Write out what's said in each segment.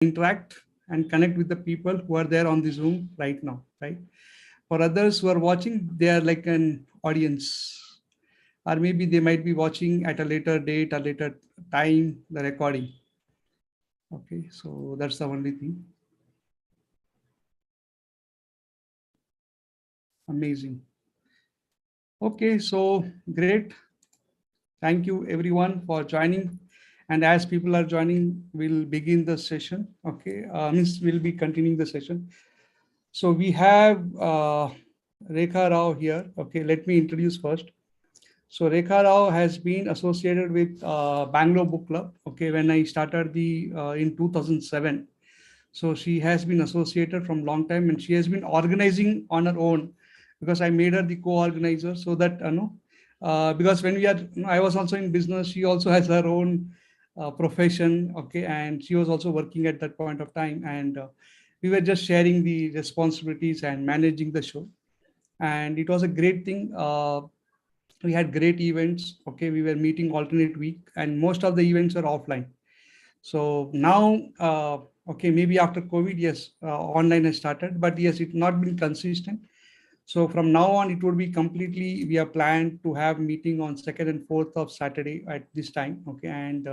interact and connect with the people who are there on the Zoom right now, right? For others who are watching, they are like an audience, or maybe they might be watching at a later date, a later time, the recording. Okay, so that's the only thing. Amazing. Okay, so great. Thank you everyone for joining. And as people are joining, we'll begin the session. Okay, means we'll be continuing the session. So we have Rekha Rao here. Okay, let me introduce first. So Rekha Rao has been associated with Bangalore Book Club. Okay, when I started the in 2007. So she has been associated from long time, and she has been organizing on her own because I made her the co-organizer, so that because when we are, I was also in business. She also has her own profession. Okay, and she was also working at that point of time, and we were just sharing the responsibilities and managing the show, and it was a great thing. We had great events. Okay, we were meeting alternate week, and most of the events are offline. So now, okay, maybe after COVID, yes, online has started, but yes, it's not been consistent. So from now on, it would be completely, we have planned to have meeting on 2nd and 4th of Saturday at this time. Okay, and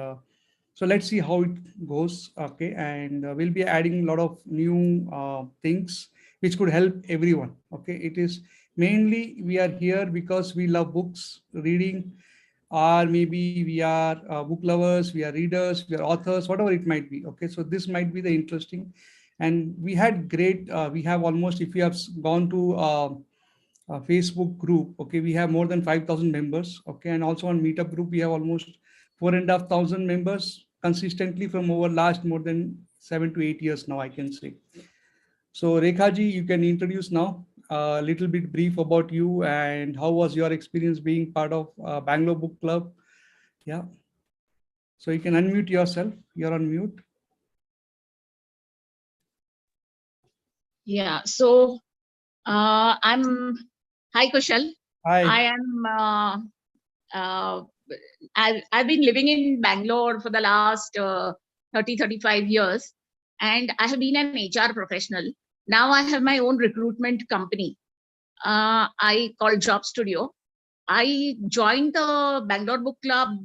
so let's see how it goes. Okay, and we'll be adding a lot of new things which could help everyone. Okay, it is mainly we are here because we love books, reading, or maybe we are book lovers, we are readers, we are authors, whatever it might be. Okay, so this might be the interesting. And we had great, we have almost, if you have gone to a Facebook group, okay, we have more than 5,000 members. Okay, and also on Meetup group, we have almost 4,500 members consistently from over last more than 7 to 8 years now, I can say. So Rekha ji, you can introduce now a little bit brief about you and how was your experience being part of Bangalore Book Club. Yeah. So you can unmute yourself. You're on mute. Yeah. So I'm. Hi, Kushal. Hi. I am. I've been living in Bangalore for the last 35 years, and I have been an HR professional. Now I have my own recruitment company. I call Job Studio. I joined the Bangalore Book Club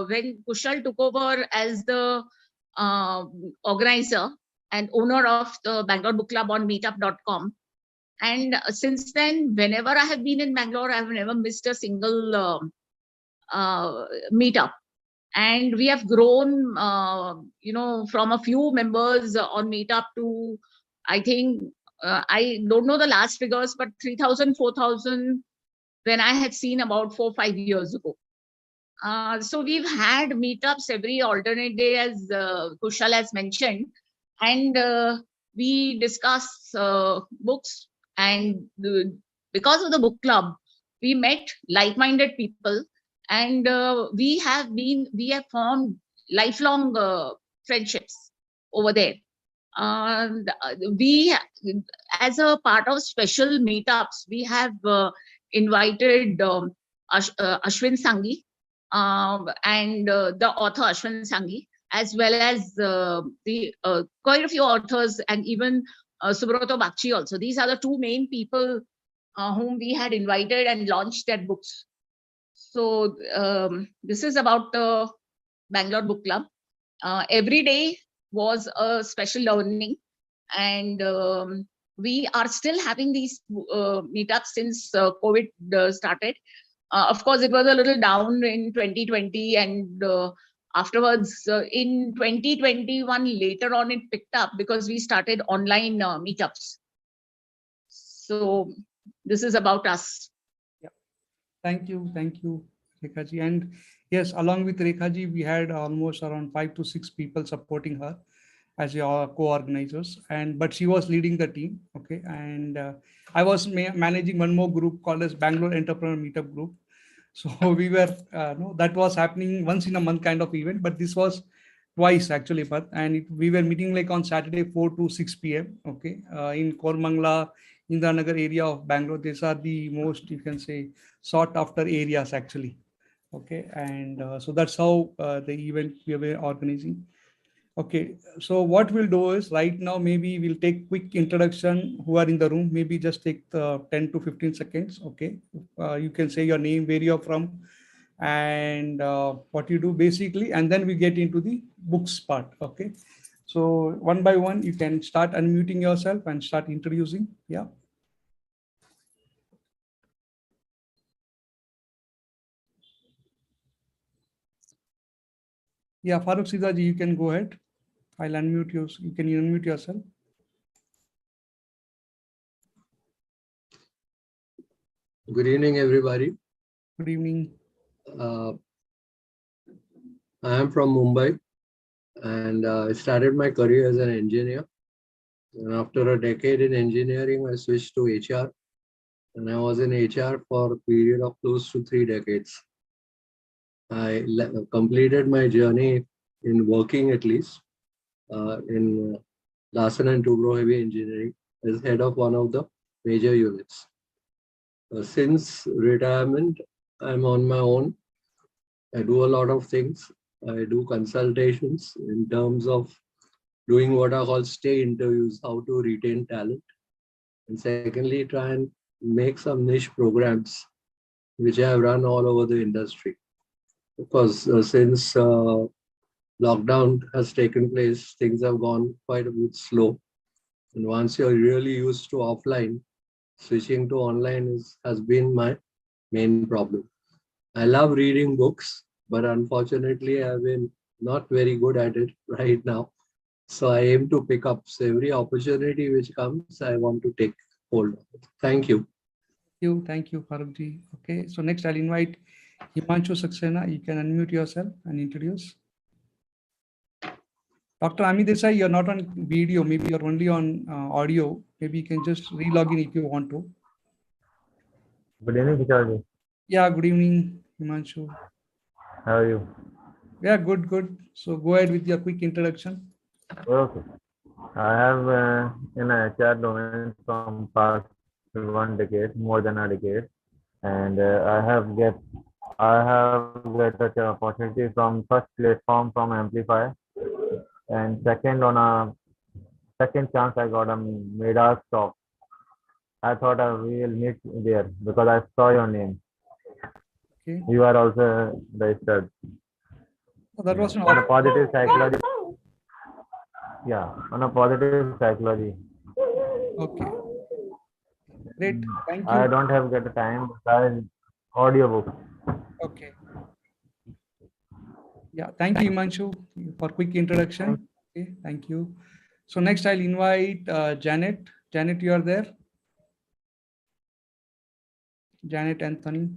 when Khussaal took over as the organizer and owner of the Bangalore Book Club on meetup.com. And since then, whenever I have been in Bangalore, I've never missed a single meetup. And we have grown, from a few members on Meetup to, I think, I don't know the last figures, but 3,000, 4,000 when I had seen about 4 or 5 years ago. So we've had meetups every alternate day, as Khussaal has mentioned, and we discuss books. And because of the book club, we met like-minded people, and we have formed lifelong friendships over there. We, as a part of special meetups, we have invited Ashwin Sanghi and the author Ashwin Sanghi, as well as the quite a few authors, and even Subroto Bakchi also. These are the two main people whom we had invited and launched their books. So this is about the Bangalore Book Club. Every day was a special learning, and we are still having these meetups since COVID started. Of course, it was a little down in 2020, and afterwards in 2021, later on it picked up because we started online meetups. So this is about us. Yeah. Thank you, Rekha ji. And yes, along with Rekha ji, we had almost around 5 to 6 people supporting her as your co-organizers, but she was leading the team. Okay, and I was managing one more group called as Bangalore Entrepreneur Meetup Group. So we were that was happening once in a month kind of event, but this was twice actually. And we were meeting like on Saturday 4 to 6 p.m. Okay, in Kormangla, Indranagar area of Bangalore. These are the most, you can say, sought after areas actually. Okay, and so that's how the event we were organizing. Okay, so what we'll do is right now, maybe we'll take quick introduction who are in the room, maybe just take the 10 to 15 seconds. Okay, you can say your name, where you're from, and what you do basically, and then we get into the books part. Okay, so one by one, you can start unmuting yourself and start introducing. Yeah. Yeah, Farooq Sidaji, you can go ahead. I'll unmute you. You can unmute yourself. Good evening, everybody. Good evening. I am from Mumbai, and I started my career as an engineer. And after a decade in engineering, I switched to HR. And I was in HR for a period of close to 3 decades. I completed my journey in working at least in Larsen and Toubro Heavy Engineering as head of one of the major units. Since retirement, I'm on my own. I do a lot of things. I do consultations in terms of doing what I call stay interviews, how to retain talent. And secondly, try and make some niche programs, which I have run all over the industry. Because since lockdown has taken place, things have gone quite a bit slow. And once you're really used to offline, switching to online has been my main problem. I love reading books, but unfortunately, I've been not very good at it right now. So I aim to pick up. So every opportunity which comes, I want to take hold of it. Thank you. Thank you, Farooqji. Okay, so next I'll invite Himanshu Saxena. You can unmute yourself and introduce. Dr. Ami Desai, you're not on video. Maybe you're only on audio. Maybe you can just re-log in if you want to. Good evening, Khussaal. Yeah, good evening, Himanshu. How are you? Yeah, good. So go ahead with your quick introduction. Okay. I have in a HR domain from past 1 decade, more than a decade, and I have get a opportunity from first platform from Amplify, and second on a second chance I got a Meda stock. I thought I will meet there because I saw your name. Okay. You are also registered. Oh, that was an on a positive psychology. Yeah, on a positive psychology. Okay. Great. Thank you. I don't have get time. I audiobook. Okay. Yeah, thank you, Himanshu, for quick introduction. Okay, thank you. So next I'll invite Janet. Janet, you are there? Janet Anthony.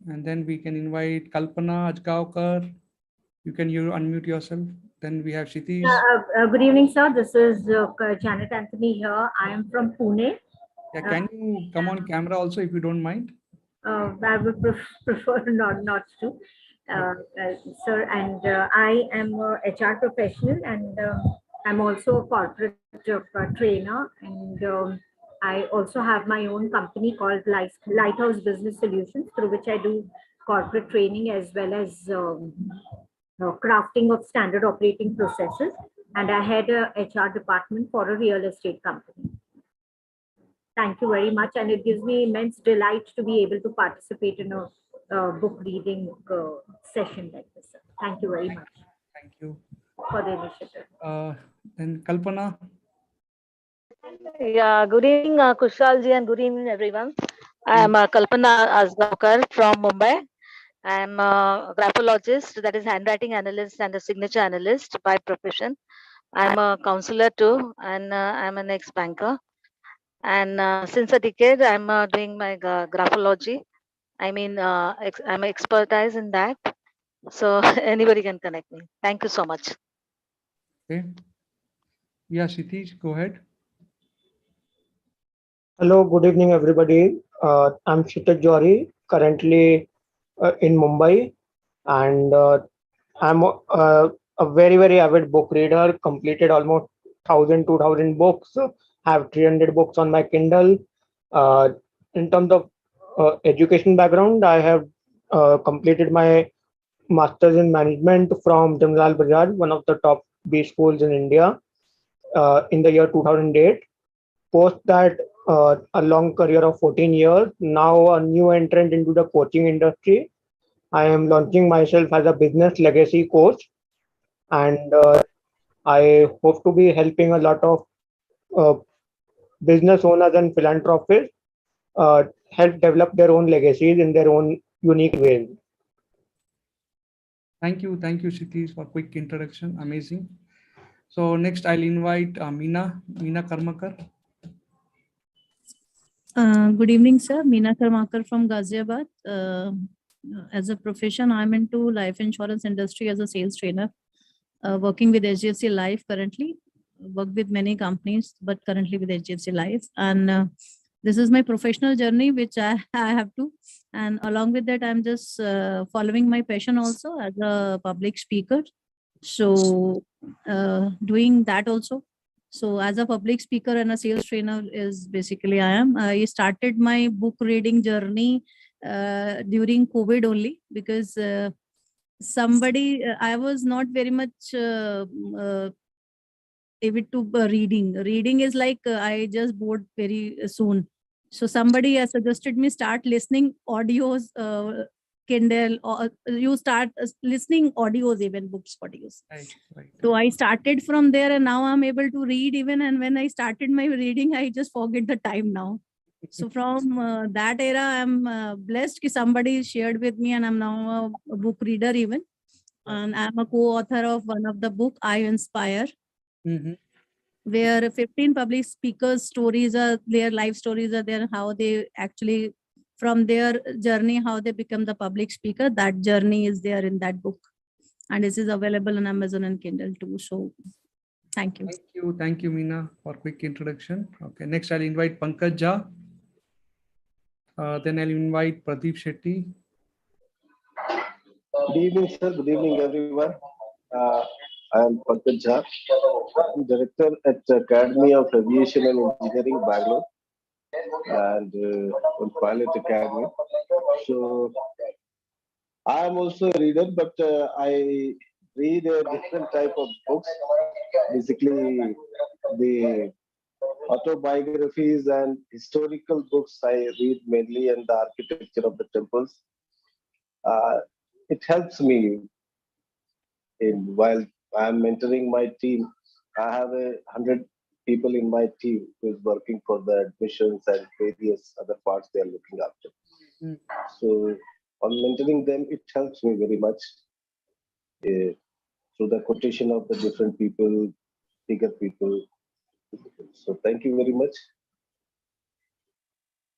And then we can invite Kalpana Ajgaonkar. You can unmute yourself. Then we have Shitish. Good evening, sir. This is Janet Anthony here. I am from Pune. Yeah, can you come on camera also if you don't mind? I would prefer not to, sir. And I am a HR professional, and I'm also a corporate trainer. And I also have my own company called Lighthouse Business Solutions, through which I do corporate training as well as crafting of standard operating processes. And I had a HR department for a real estate company. Thank you very much. And it gives me immense delight to be able to participate in a book reading session like this. Thank you very much. Thank you For the initiative. Then Kalpana. Yeah, good evening, Khussaal Jain, and good evening, everyone. I am Kalpana Ajgaonkar from Mumbai. I am a graphologist, that is handwriting analyst and a signature analyst by profession. I am a counselor too, and I am an ex-banker. And since a decade, I am doing my graphology. I mean, I'm expertise in that. So anybody can connect me. Thank you so much. Okay. Yeah, Shitish, go ahead. Hello, good evening, everybody. I'm Kshitij Johri, currently in Mumbai, and I'm a very avid book reader. Completed almost 1,000-2,000 books. Have 300 books on my Kindle. In terms of education background, I have completed my master's in management from Jamnal Bazaar, one of the top B schools in India in the year 2008. Post that, a long career of 14 years, now a new entrant into the coaching industry. I am launching myself as a business legacy coach, and I hope to be helping a lot of uh, business owners and philanthropists help develop their own legacies in their own unique ways. Thank you, Kshitiz, for quick introduction. Amazing. So next, I'll invite Meena Karmakar. Good evening, sir. Meena Karmakar from Ghaziabad. As a profession, I'm into life insurance industry as a sales trainer, working with HDFC Life currently. Work with many companies, but currently with HDFC Life. And this is my professional journey, which I have to. And along with that, I'm just following my passion also as a public speaker. So doing that also. So as a public speaker and a sales trainer is basically I am. I started my book reading journey during COVID only, because I was not very much avid to reading. Reading is like I just bored very soon. So somebody has suggested me start listening audios, Kindle, or you start listening audios, even books audios. Right. So I started from there, and now I'm able to read even. And when I started my reading, I just forget the time now. So from that era, I'm blessed that somebody shared with me, and I'm now a book reader even. And I'm a co-author of one of the book, I Inspire, where 15 public speakers' stories are, their life stories are there, how they actually, from their journey, how they become the public speaker. That journey is there in that book. And this is available on Amazon and Kindle too. So thank you. Thank you, Meena, for quick introduction. Okay, next I'll invite Pankaj Jha. Then I'll invite Pradeep Shetty. Good evening, sir. Good evening, everyone. I am Pankaj Jha. I'm director at Academy of Aviation and Engineering, Bangalore, and on Pilot Academy. So I am also a reader, but I read a different type of books. Basically, the autobiographies and historical books I read mainly, and the architecture of the temples. It helps me while I'm mentoring my team. I have 100 people in my team who is working for the admissions and various other parts they are looking after. So on mentoring them, it helps me very much through the quotation of the different people, bigger people. So thank you very much.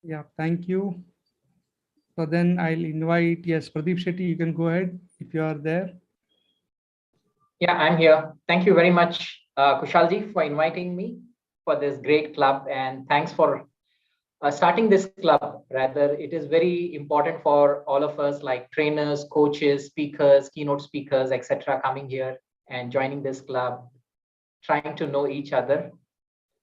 Yeah, thank you. So then I'll invite, yes, Pradeep Shetty, you can go ahead if you are there. Yeah, I'm here. Thank you very much, Khussaal Ji, for inviting me for this great club. And thanks for starting this club. Rather, it is very important for all of us, like trainers, coaches, speakers, keynote speakers, etc., coming here and joining this club, trying to know each other.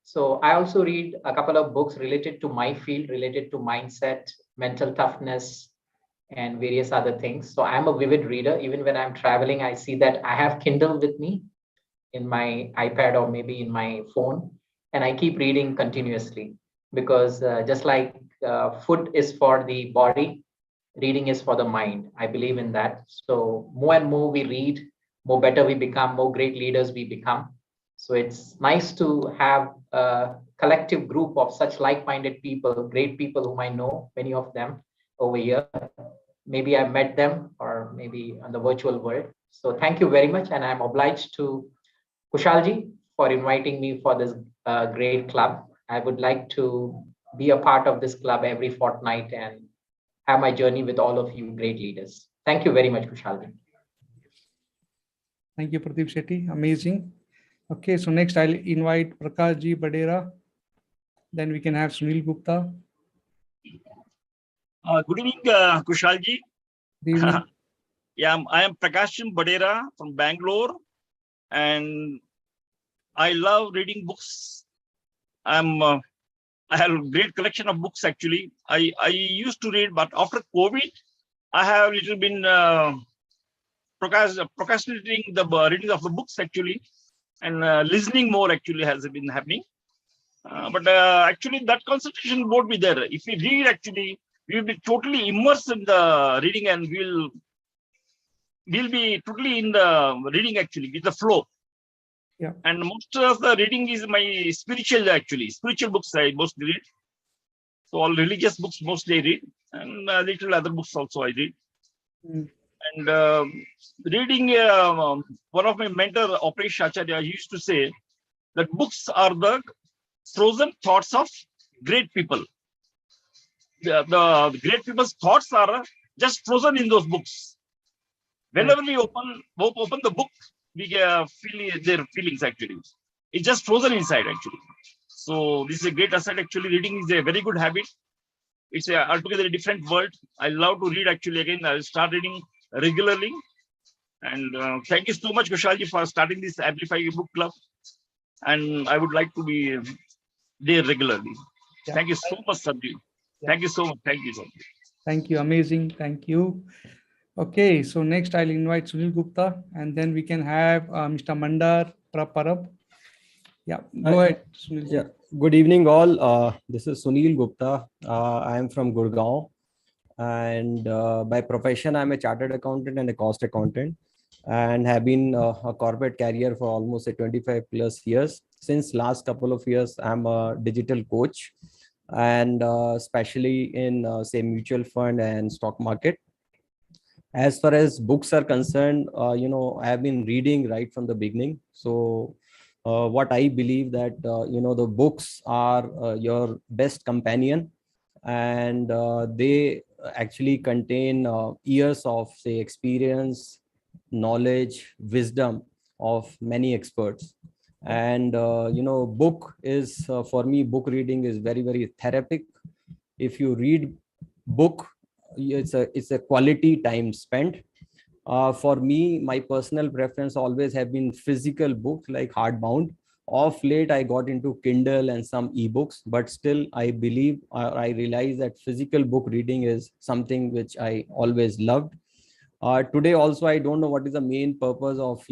So I also read a couple of books related to my field, related to mindset, mental toughness, and various other things. So I'm a vivid reader. Even when I'm traveling, I see that I have Kindle with me in my iPad or maybe in my phone, and I keep reading continuously, because just like food is for the body, reading is for the mind. I believe in that. So more and more we read, more better we become, more great leaders we become. So it's nice to have a collective group of such like-minded people, great people whom I know, many of them over here. Maybe I met them or maybe on the virtual world. So thank you very much. And I'm obliged to Khussaal Ji for inviting me for this great club. I would like to be a part of this club every fortnight and have my journey with all of you great leaders. Thank you very much, Khussaal Ji. Thank you, Pradeep Shetty. Amazing. Okay, so next I'll invite Prakash Ji Badera. Then we can have Sunil Gupta. Good evening, Khussaal Ji. Yeah, I am Prakash Badera from Bangalore, and I love reading books. I have a great collection of books actually. I used to read, but after COVID, I have little been procrastinating the reading of the books actually. and listening more actually has been happening. But actually that concentration won't be there. If we read, actually, we will be totally immersed in the reading, and we'll be totally in the reading actually with the flow. Yeah. And most of the reading is my spiritual books I mostly read. So all religious books mostly I read, and little other books also I read. Mm. And reading, one of my mentor, Operesh Acharya, he used to say that books are the frozen thoughts of great people. The great people's thoughts are just frozen in those books. Whenever we open the book, we feel their feelings actually. It's just frozen inside actually. So this is a great asset actually. Reading is a very good habit. It's a altogether different world. I love to read actually. Again, I'll start reading regularly. And thank you so much, Khussaal, for starting this Amplify book club. And I would like to be there regularly. Yeah. Thank you so much, Sanjeev. Yeah. Thank you so much. Thank you, Sanjeev. Thank you. Amazing. Thank you. Okay, so next I'll invite Sunil Gupta, and then we can have Mr. Mandar Praparab. Yeah, go ahead, Sunil. Yeah, good evening all. This is Sunil Gupta. I am from Gurgaon, and by profession I'm a chartered accountant and a cost accountant, and have been a corporate career for almost 25 plus years. Since last couple of years I'm a digital coach, and especially in say mutual fund and stock market. As far as books are concerned, I have been reading right from the beginning. So what I believe that the books are your best companion, and they actually contain years of say experience, knowledge, wisdom of many experts. And book is for me, book reading is very, very therapeutic. If you read book, it's a quality time spent. For me, my personal preference always have been physical books, like hardbound. Of late I got into Kindle and some ebooks, but still I believe, I realize that physical book reading is something which I always loved. Today also I don't know what is the main purpose of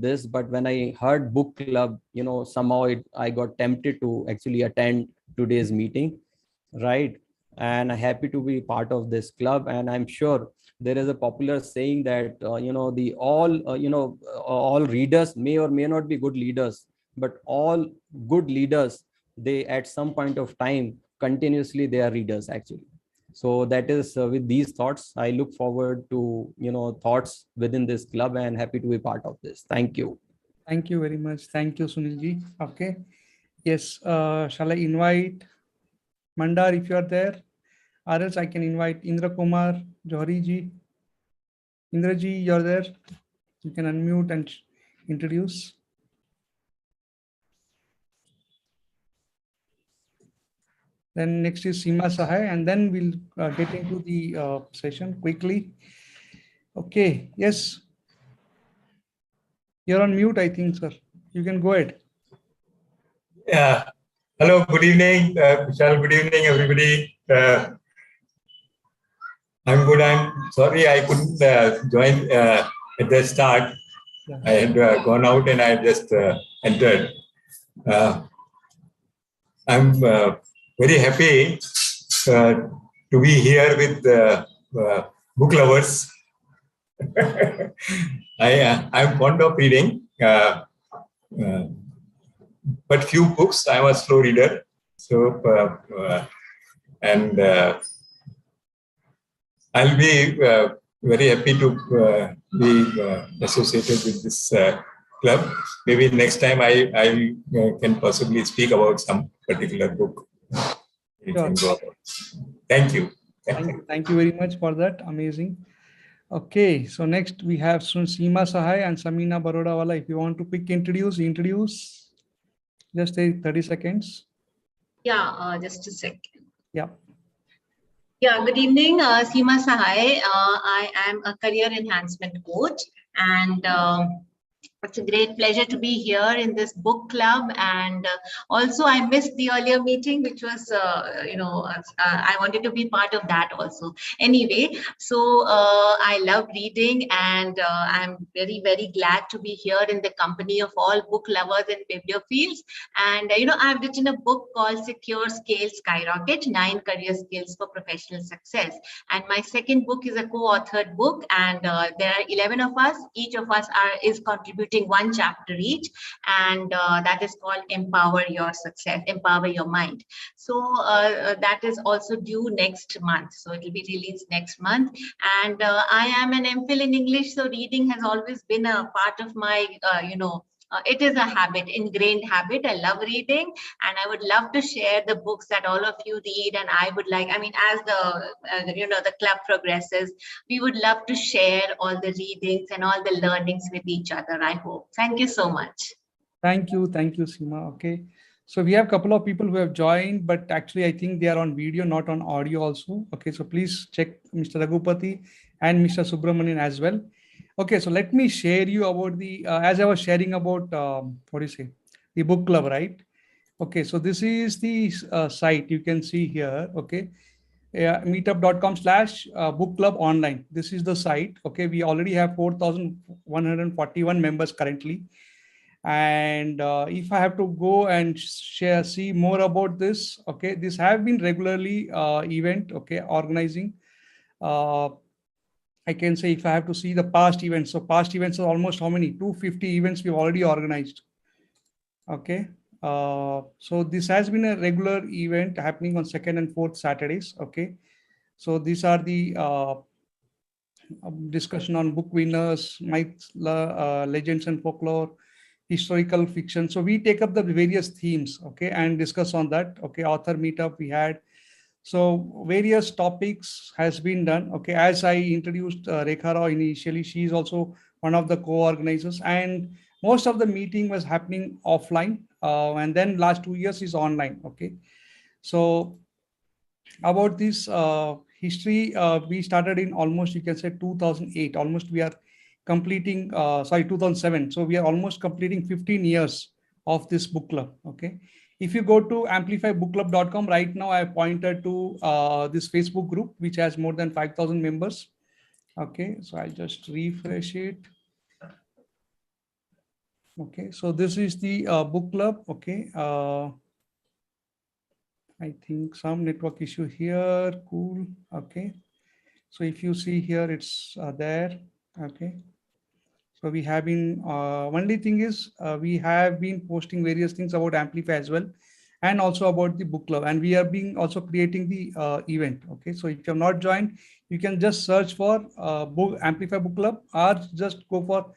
this, but when I heard book club, somehow I got tempted to actually attend today's meeting, right? And I'm happy to be part of this club. And I'm sure there is a popular saying that all readers may or may not be good leaders, but all good leaders, they at some point of time continuously they are readers actually. So that is with these thoughts, I look forward to thoughts within this club, and happy to be part of this. Thank you. Thank you very much. Thank you, Sunilji. Okay. Yes. Shall I invite Mandar if you are there? Or else I can invite Indra Kumar Johari ji. Indra ji, you're there. You can unmute and introduce. Then next is Seema Sahai, and then we'll get into the session quickly. Okay. Yes. You're on mute, I think, sir. You can go ahead. Yeah. Hello. Good evening, Khussaal. Good evening, everybody. I'm good. I'm sorry I couldn't join at the start. Yeah. I had gone out and I just entered. I'm very happy to be here with book lovers. I'm fond of reading, but few books. I'm a slow reader. So, I'll be very happy to be associated with this club. Maybe next time I can possibly speak about some particular book. Sure. Thank you. Thank you very much for that. Amazing. Okay, so next we have Seema Sahai and Samina Barodawala. If you want to quick introduce. Just take 30 seconds. Yeah, just a second. Yeah. Yeah, good evening, Seema Sahai. I am a career enhancement coach, and It's a great pleasure to be here in this book club, and also I missed the earlier meeting, which was, I wanted to be part of that also. Anyway, so I love reading, and I'm very, very glad to be here in the company of all book lovers and bibliophiles. And I've written a book called Secure Scale Skyrocket: 9 Career Skills for Professional Success. And my second book is a co-authored book, and there are 11 of us. Each of us is contributing one chapter each, and that is called Empower Your Success, Empower Your Mind. So that is also due next month. So it will be released next month. And I am an MPhil in English, so reading has always been a part of my, it is a habit, ingrained habit. I love reading, and I would love to share the books that all of you read. And I would like, as the club progresses, we would love to share all the readings and all the learnings with each other, I hope. Thank you so much. Thank you, Seema. Okay, so we have a couple of people who have joined, but actually I think they are on video, not on audio also. Okay, so please check Mr. Raghupati and Mr. Subramanian as well. Okay, so let me share you about the, as I was sharing about, the book club, right? Okay, so this is the site you can see here. Okay, meetup.com/book club online. This is the site. Okay, we already have 4,141 members currently. And if I have to go and see more about this, okay, this have been regularly event, okay, organizing. I can say if I have to see the past events, so past events are almost how many? 250 events we've already organized. Okay, so this has been a regular event happening on 2nd and 4th Saturdays. Okay, so these are the discussion on book winners, myths, legends and folklore, historical fiction. So we take up the various themes, okay, and discuss on that. Okay, author meetup we had. So various topics has been done. Okay, as I introduced Rekha Rao initially, she is also one of the co-organizers, and most of the meeting was happening offline, and then last 2 years is online. Okay, so about this history, we started in almost, you can say, 2008. Almost we are completing, 2007. So we are almost completing 15 years of this book club. Okay. If you go to amplifybookclub.com right now, I pointed to this Facebook group, which has more than 5,000 members. Okay, so I'll just refresh it. Okay, so this is the book club. Okay, I think some network issue here. Cool. Okay, so if you see here, it's there. Okay. So we have been, only thing is we have been posting various things about Amplify as well, and also about the book club, and we are being also creating the event. Okay, so if you have not joined, you can just search for Amplify Book Club, or just go for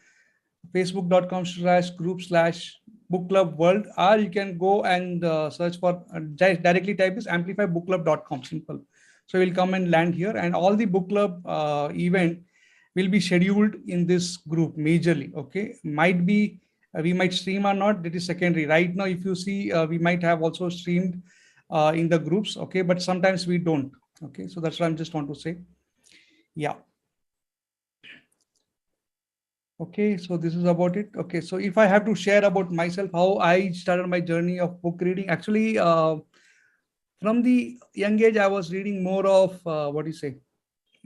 facebook.com/group/book club world, or you can go and search for directly type this amplifybookclub.com, simple. So we'll come and land here, and all the book club event will be scheduled in this group majorly. Okay, might be we might stream or not, that is secondary. Right now, if you see, we might have also streamed in the groups. Okay, but sometimes we don't. Okay, so that's what I'm just want to say. Yeah. Okay, so this is about it. Okay, so if I have to share about myself, how I started my journey of book reading, actually, from the young age, I was reading more of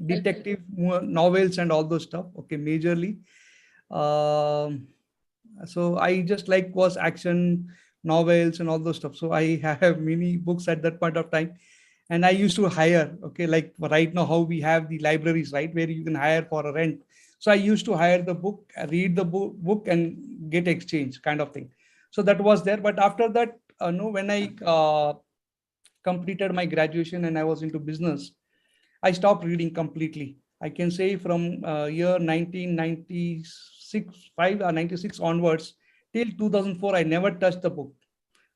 detective novels and all those stuff. Okay, majorly. So I just was action novels and all those stuff. So I have many books at that point of time, and I used to hire. Okay, like right now, how we have the libraries, right, where you can hire for a rent. So I used to hire the book, read the book, and get exchange kind of thing. So that was there. But after that, when I completed my graduation and I was into business, I stopped reading completely. I can say from year 1996, 5 or 96 onwards till 2004, I never touched the book.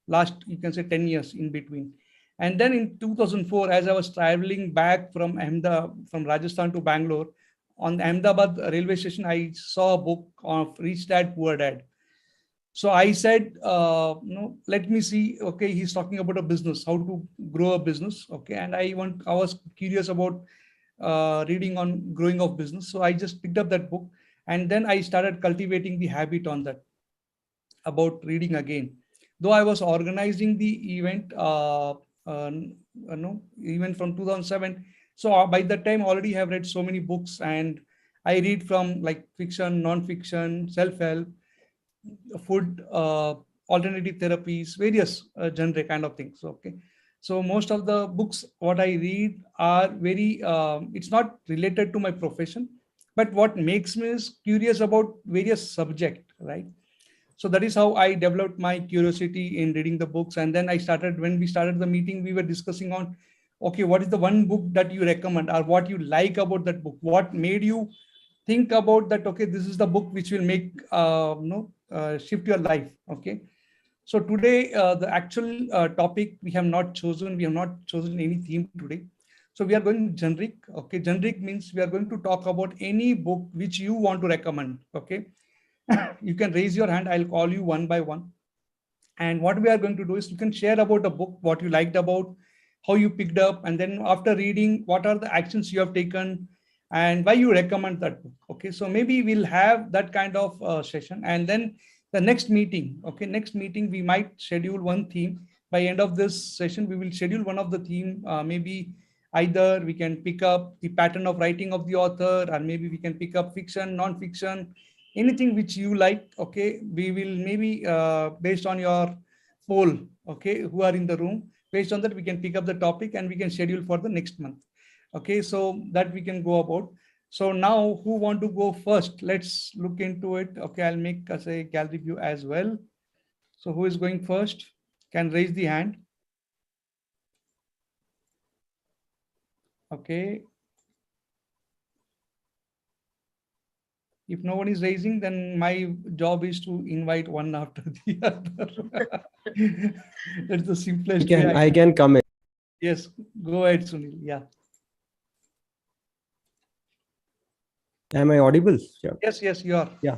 Last, you can say, 10 years in between. And then in 2004, as I was traveling back from Rajasthan to Bangalore, on the Ahmedabad railway station, I saw a book of Rich Dad, Poor Dad. So I said, let me see. Okay, he's talking about a business, how to grow a business. Okay, and I was curious about reading on growing of business. So I just picked up that book, And then I started cultivating the habit on that, about reading again. Though I was organizing the event, event from 2007. So by that time, already have read so many books, and I read from like fiction, non-fiction, self-help, food, alternative therapies, various genre kind of things. Okay. So most of the books what I read are very, it's not related to my profession, but what makes me is curious about various subject, right? So that is how I developed my curiosity in reading the books. And then I started, when we started the meeting, we were discussing on, okay, what is the one book that you recommend, or what you like about that book? What made you think about that? Okay, this is the book which will make, shift your life. Okay. So today, the actual topic we have not chosen. We have not chosen any theme today. So we are going generic. Okay, generic means we are going to talk about any book which you want to recommend. Okay, you can raise your hand. I'll call you one by one. And what we are going to do is you can share about a book, what you liked about, how you picked up, and then after reading, what are the actions you have taken, and why you recommend that book. Okay, so maybe we'll have that kind of session. And then the next meeting, okay, next meeting we might schedule one theme. By end of this session, we will schedule one of the theme. Maybe either we can pick up the pattern of writing of the author, or maybe we can pick up fiction, non-fiction, anything which you like. Okay, we will maybe based on your poll, okay, who are in the room, based on that we can pick up the topic and we can schedule for the next month. Okay, so that we can go about. So now who want to go first? Let's look into it. Okay, I'll make us a gallery view as well. So who is going first? Can raise the hand. Okay. If no one is raising, then my job is to invite one after the other. That's the simplest way. I can come in. Yes, go ahead, Sunil. Yeah. Am I audible? Sure. Yes, you are. Yeah.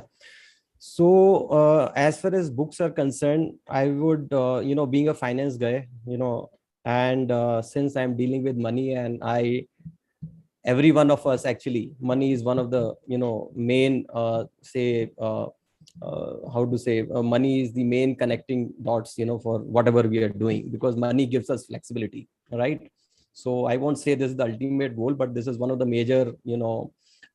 So as far as books are concerned, I would, being a finance guy, and since I'm dealing with money, and every one of us, actually, money is one of the, main, money is the main connecting dots, for whatever we are doing, because money gives us flexibility, right? So I won't say this is the ultimate goal, but this is one of the major,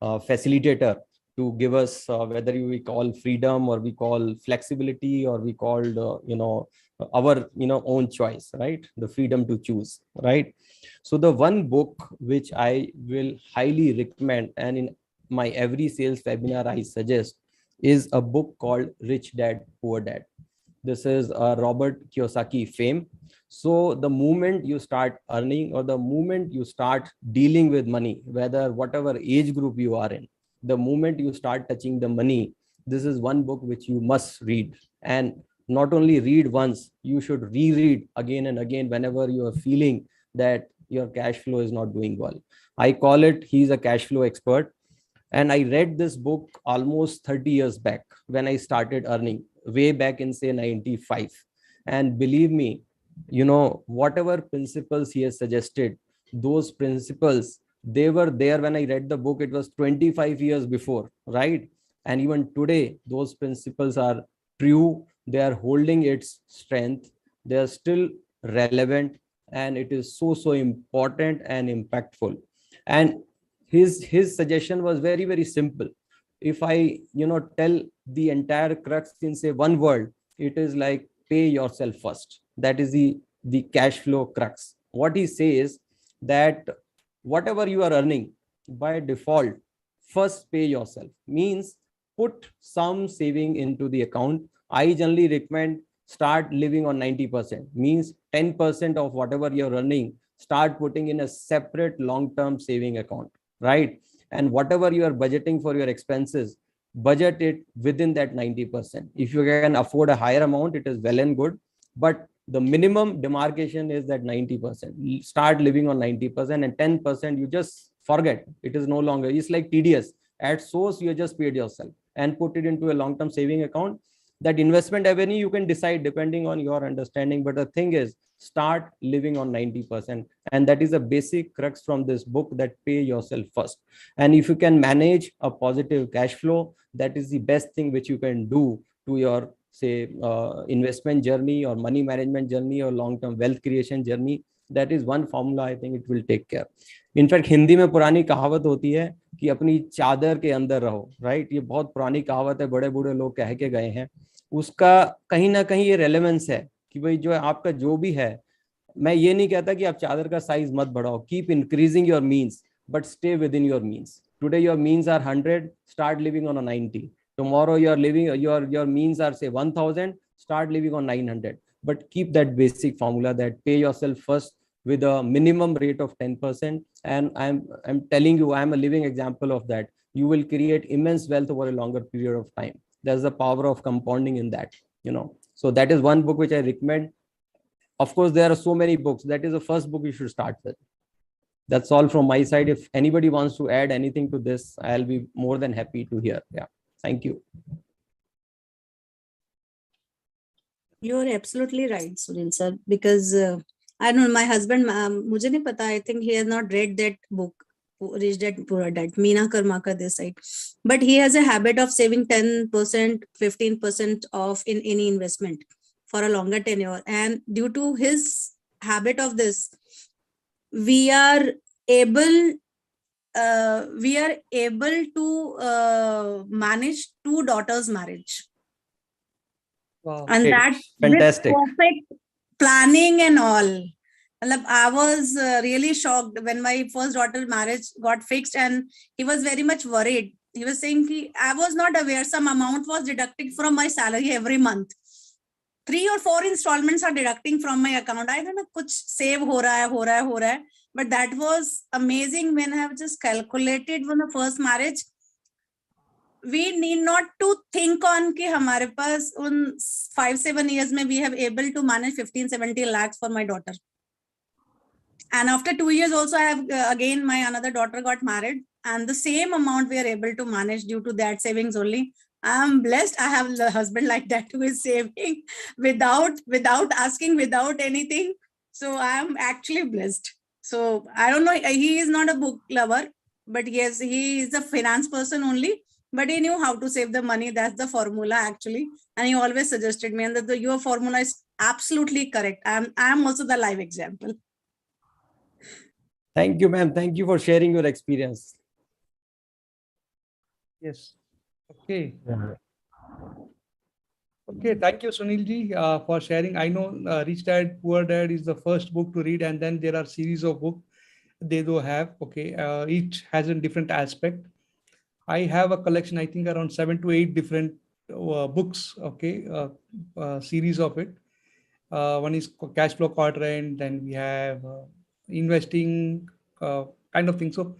facilitator to give us, whether we call freedom or we call flexibility or we called, our, own choice, right? The freedom to choose, right? So the one book which I will highly recommend, and in my every sales webinar I suggest, is a book called Rich Dad, Poor Dad. This is Robert Kiyosaki fame. So the moment you start earning, or the moment you start dealing with money, whatever age group you are in, the moment you start touching the money, this is one book which you must read. And not only read once, you should reread again and again whenever you are feeling that your cash flow is not doing well. I call it, he's a cash flow expert. And I read this book almost 30 years back when I started earning, way back in say 95. And believe me, whatever principles he has suggested, those principles, they were there when I read the book. It was 25 years before, right? And even today, those principles are true. They are holding its strength. They are still relevant, and it is so important and impactful. And his suggestion was very, very simple. If I tell the entire crux in say one word, it is like pay yourself first. That is the cash flow crux. What he says, that whatever you are earning, by default, first pay yourself. Means put some saving into the account. I generally recommend start living on 90%. Means 10% of whatever you're earning, start putting in a separate long-term saving account, right? And whatever you are budgeting for your expenses, budget it within that 90%. If you can afford a higher amount, it is well and good, but the minimum demarcation is that 90%. Start living on 90%, and 10% you just forget. It is no longer, it's like TDS. At source, you just paid yourself and put it into a long-term saving account. That investment avenue you can decide depending on your understanding, but the thing is, start living on 90%, and that is a basic crux from this book, that pay yourself first. And if you can manage a positive cash flow, that is the best thing which you can do to your, say, investment journey or money management journey or long-term wealth creation journey. That is one formula. I think it will take care. In fact Hindi में पुरानी कहावत होती है कि अपनी चादर के अंदर रहो, राइट? ये बहुत पुरानी कहावत है, बड़े बूढ़े लोग कह के गए हैं। उसका कहीं ना कहीं ये रेलेवेंस है कि भाई जो आपका जो भी है, मैं ये नहीं कहता कि आप चादर का साइज मत बढ़ाओ, keep increasing your means, but stay within your means. Today your means are 100, start living on a 90. Tomorrow you are living, your means are say 1000, start living on 900. But keep that basic formula, that pay yourself first with a minimum rate of 10%. And I'm telling you, I'm a living example of that. You will create immense wealth over a longer period of time. There's the power of compounding in that, you know. So that is one book which I recommend. Of course, there are so many books. That is the first book you should start with. That's all from my side. If anybody wants to add anything to this, I'll be more than happy to hear. Yeah. Thank you. You're absolutely right, Sunil sir, because I don't know, my husband, mujhe nahi pata, I think he has not read that book, Rich Dad Poor Dad, Meena Karmakar this side. But he has a habit of saving 10%, 15% of in any investment for a longer tenure. And due to his habit of this, we are able to manage 2 daughters' marriage. Wow. And that fantastic. with perfect planning and all. I was really shocked when my first daughter's marriage got fixed, and he was very much worried. He was saying, I was not aware some amount was deducted from my salary every month. 3 or 4 installments are deducting from my account. I don't know, kuch save ho raha hai. But that was amazing when I have just calculated when the first marriage. We need not to think on ki hamare paas un 5-7 years mein we have able to manage 15-17 lakhs for my daughter. And after 2 years also I have again my another daughter got married, and the same amount we are able to manage due to that savings only. I am blessed. I have a husband like that who is saving without asking, without anything. So I am actually blessed. So I don't know, he is not a book lover, but yes, he is a finance person only, but he knew how to save the money. That's the formula actually. And he always suggested me, and that your formula is absolutely correct. I am also the live example. Thank you, ma'am. Thank you for sharing your experience. Yes. Okay. Yeah. Okay, thank you, Sunil ji, for sharing. I know Rich Dad Poor Dad is the first book to read, and then there are series of books they do have. Okay, each has a different aspect. I have a collection, I think around 7 to 8 different books. Okay, series of it. One is cash flow quadrant, then we have investing kind of thing. So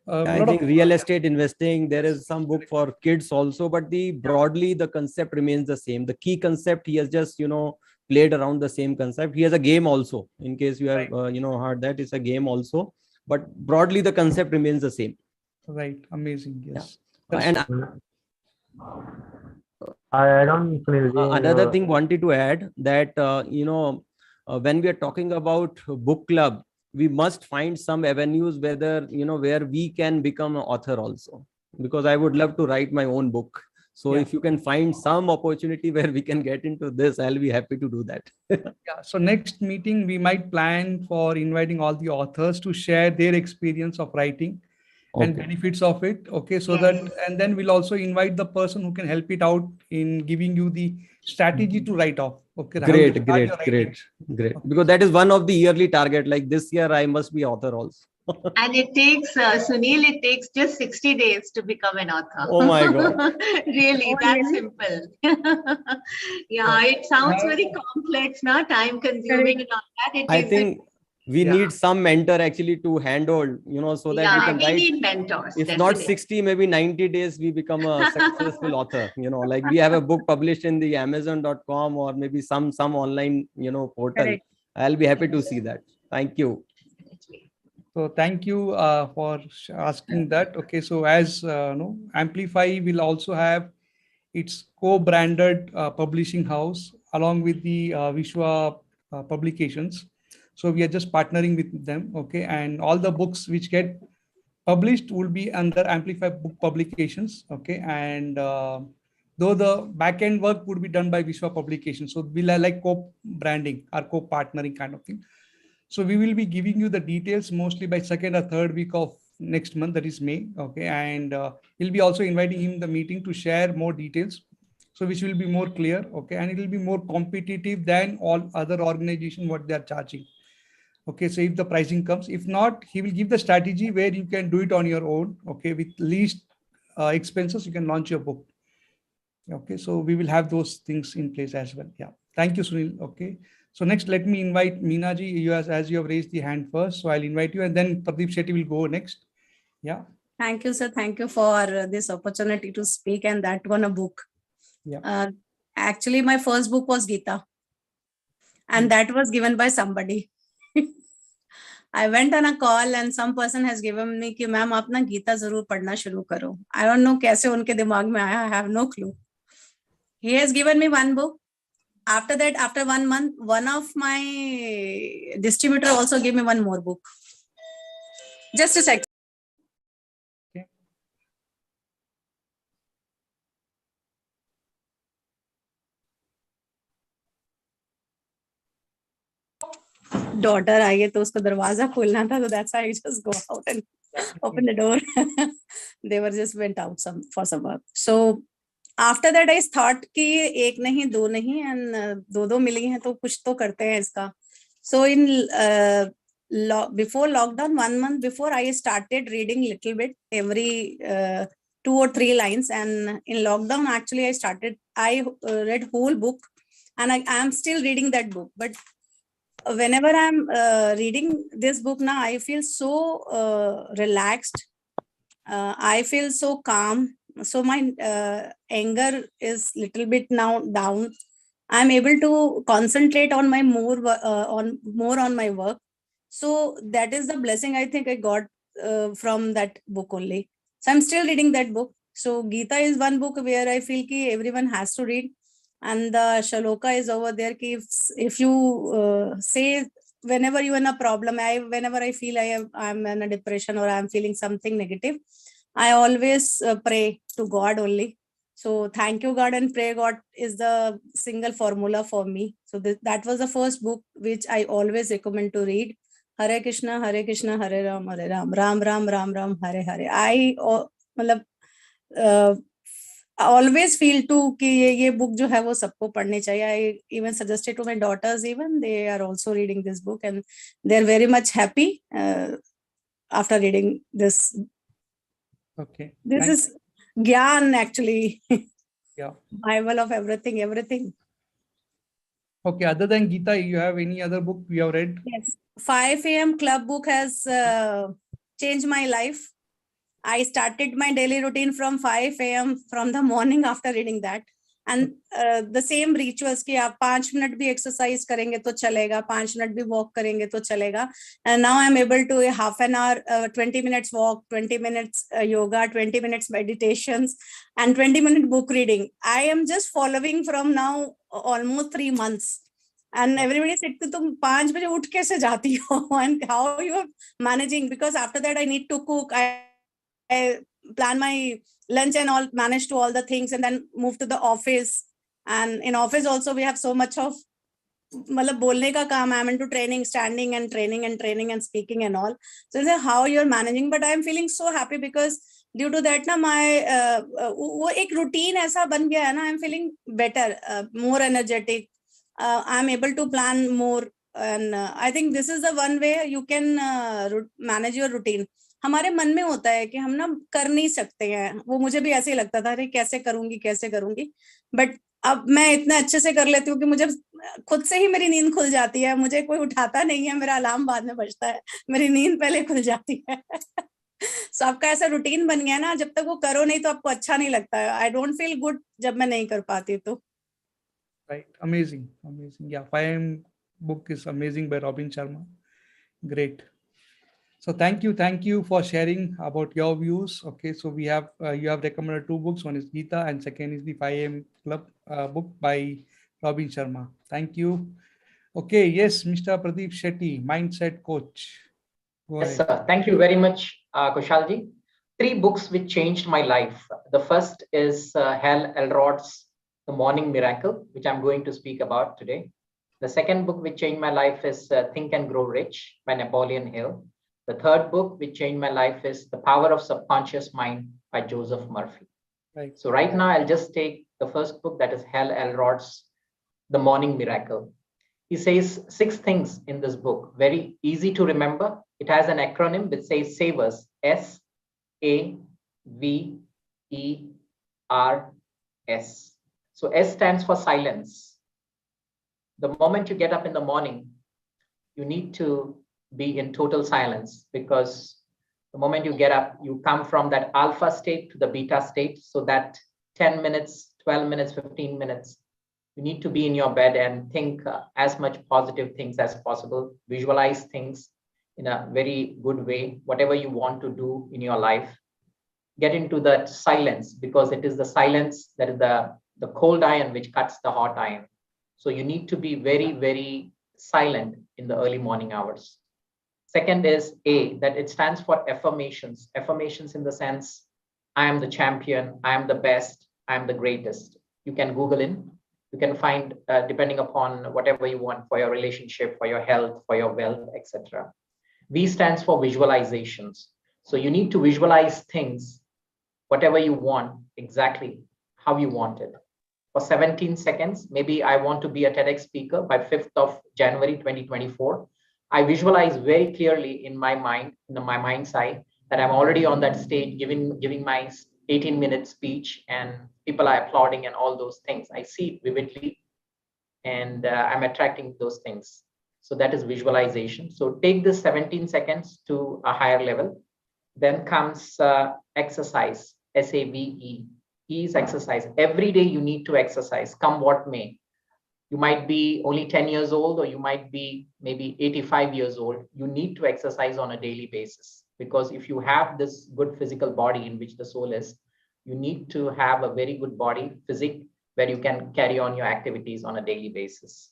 I think real estate investing, there is some book for kids also, but broadly the concept remains the same. The key concept, he has just, played around the same concept. He has a game also, in case you have, heard that. It's a game also, but broadly the concept remains the same. Right. Amazing. Yes. Yeah. And I add on, another thing wanted to add that, when we are talking about book club, we must find some avenues where we can become an author also, because I would love to write my own book. So if you can find some opportunity where we can get into this, I'll be happy to do that. Yeah. So next meeting, we might plan for inviting all the authors to share their experience of writing and benefits of it. Okay. So that, and then we'll also invite the person who can help it out in giving you the strategy to write off. Okay. Great. Because that is one of the yearly target. Like this year, I must be author also. And it takes, Sunil, it takes just 60 days to become an author. Oh my God. Really, that's simple. Yeah, it sounds very complex, time consuming and all that. I think we need some mentor actually to handle, so that we can write. We need mentors. If definitely. not 60, maybe 90 days, we become a successful author. Like we have a book published in the Amazon.com or maybe some online, portal. Correct. I'll be happy to see that. Thank you. So thank you for asking that. Okay, so as Amplify will also have It's co-branded publishing house along with the Vishwa publications. So we are just partnering with them. Okay. And all the books which get published will be under Amplify Book Publications. Okay. And though the back-end work would be done by Vishwa Publications. So we'll like co-branding or co-partnering kind of thing. So we will be giving you the details mostly by second or third week of next month, that is May. Okay. And we'll be also inviting him the meeting to share more details. So which will be more clear. Okay. And it will be more competitive than all other organizations, what they are charging. Okay. So if the pricing comes, if not, he will give the strategy where you can do it on your own. Okay. With least expenses, you can launch your book. Okay. So we will have those things in place as well. Yeah. Thank you, Sunil. Okay. So next, let me invite Meena ji, you as you have raised the hand first. So I'll invite you and then Pradeep Shetty will go next. Yeah. Thank you, sir. Thank you for this opportunity to speak, and that one a book. Yeah. Actually, my first book was Gita, and that was given by somebody. I went on a call and some person has given me कि ma'am आप ना गीता जरूर पढ़ना शुरू करो. I don't know कैसे उनके दिमाग में आया. I have no clue. He has given me one book. After that, after 1 month, one of my distributor also gave me one more book. Just a second. Okay. Daughter आई है तो उसको दरवाजा खोलना था, so that's why I just go out and open the door. They were just went out for some work. So after that I thought कि एक नहीं दो नहीं and दो मिली हैं तो कुछ तो करते हैं इसका. So in before lockdown, 1 month before, I started reading little bit every 2 or 3 lines, and in lockdown actually I read whole book, and I am still reading that book. But whenever I'm reading this book now, I feel so relaxed. I feel so calm. So my anger is little bit now down. I'm able to concentrate on my more on my work. So that is the blessing I think I got from that book only. So I'm still reading that book. So Gita is one book where I feel ki everyone has to read. And the shaloka is over there ki if you say whenever you're in a problem, whenever I feel I'm in a depression or I'm feeling something negative, I always pray to God only. So thank you God and pray God is the single formula for me. So that was the first book which I always recommend to read. Hare Krishna, Hare Ram, Ram Ram, Ram Ram, Hare Hare. I always feel to कि ये book जो है वो सबको पढ़नी चाहिए. I even suggested to my daughters, even they are also reading this book and they're very much happy after reading this. Okay. This is Gyan actually. Yeah. Bible of everything. Okay. Other than Gita, you have any other book you have read? Yes. 5 a.m. club book has changed my life. I started my daily routine from 5 a.m. from the morning after reading that. And the same rituals कि आप 5 minute भी exercise करेंगे तो चलेगा, 5 minute भी walk करेंगे तो चलेगा. And now I'm able to half an hour, 20 minutes walk, 20 minutes yoga, 20 minutes meditations, and 20-minute book reading. I am just following from now almost 3 months. And everybody said कि तुम 5 बजे उठ कैसे जाती हो? And how you are managing? Because after that I need to cook. I plan my lunch and all, manage to all the things, and then move to the office. And in office also we have so much of मतलब बोलने का काम. I'm into training, standing and training and speaking and all. So how you're managing, but I'm feeling so happy because due to that ना my वो एक routine ऐसा बन गया है ना. I'm feeling better, more energetic. I'm able to plan more, and I think this is the one way you can manage your routine. हमारे मन में होता है कि हम ना कर नहीं सकते हैं. वो मुझे भी ऐसे ही लगता था, अरे कैसे करूंगी. बट अब मैं इतना अच्छे से कर लेती हूँ कि मुझे खुद से ही मेरी नींद खुल जाती है. मुझे कोई उठाता नहीं है, मेरा अलार्म बाद में बजता है, मेरी नींद पहले खुल जाती है. So आपका ऐसा रूटीन बन गया ना, जब तक वो करो नहीं तो आपको अच्छा नहीं लगता है. आई डोंट फील गुड जब मैं नहीं कर पाती तो. Right. Amazing. Yeah. 5 book is amazing by Robin Sharma. Great. So thank you for sharing about your views. Okay, so we have you have recommended 2 books. One is Gita, and second is the 5am Club book by Robin Sharma. Thank you. Okay, yes, Mr. Pradeep Shetty, mindset coach. Go Yes, ahead. sir. Thank you very much, Khushalji. 3 books which changed my life. The first is Hal Elrod's The Morning Miracle, which I'm going to speak about today. The second book which changed my life is Think and Grow Rich by Napoleon Hill. The third book which changed my life is The Power of Subconscious Mind by Joseph Murphy. Right. So right now, I'll just take the first book, that is Hal Elrod's The Morning Miracle. He says 6 things in this book, very easy to remember. It has an acronym which says SAVERS, SAVERS. So S stands for silence. The moment you get up in the morning, you need to be in total silence, because the moment you get up, you come from that alpha state to the beta state. So that 10 minutes, 12 minutes, 15 minutes, you need to be in your bed and think as much positive things as possible. Visualize things in a very good way, whatever you want to do in your life. Get into that silence, because it is the silence that is the cold iron which cuts the hot iron. So you need to be very, very silent in the early morning hours. Second is A, that it stands for affirmations. Affirmations in the sense, I am the champion, I am the best, I am the greatest. You can Google in. You can find, depending upon whatever you want for your relationship, for your health, for your wealth, etc. V stands for visualizations. So you need to visualize things, whatever you want, exactly how you want it. For 17 seconds, maybe I want to be a TEDx speaker by 5th of January 2024. I visualize very clearly in my mind, in my mind's eye, that I'm already on that stage giving my 18-minute speech, and people are applauding and all those things. I see it vividly, and I'm attracting those things. So that is visualization. So take this 17 seconds to a higher level. Then comes exercise, SAVE. E is exercise. Every day you need to exercise, come what may. You might be only 10 years old, or you might be maybe 85 years old. You need to exercise on a daily basis, because if you have this good physical body in which the soul is, you need to have a very good body, physique, where you can carry on your activities on a daily basis.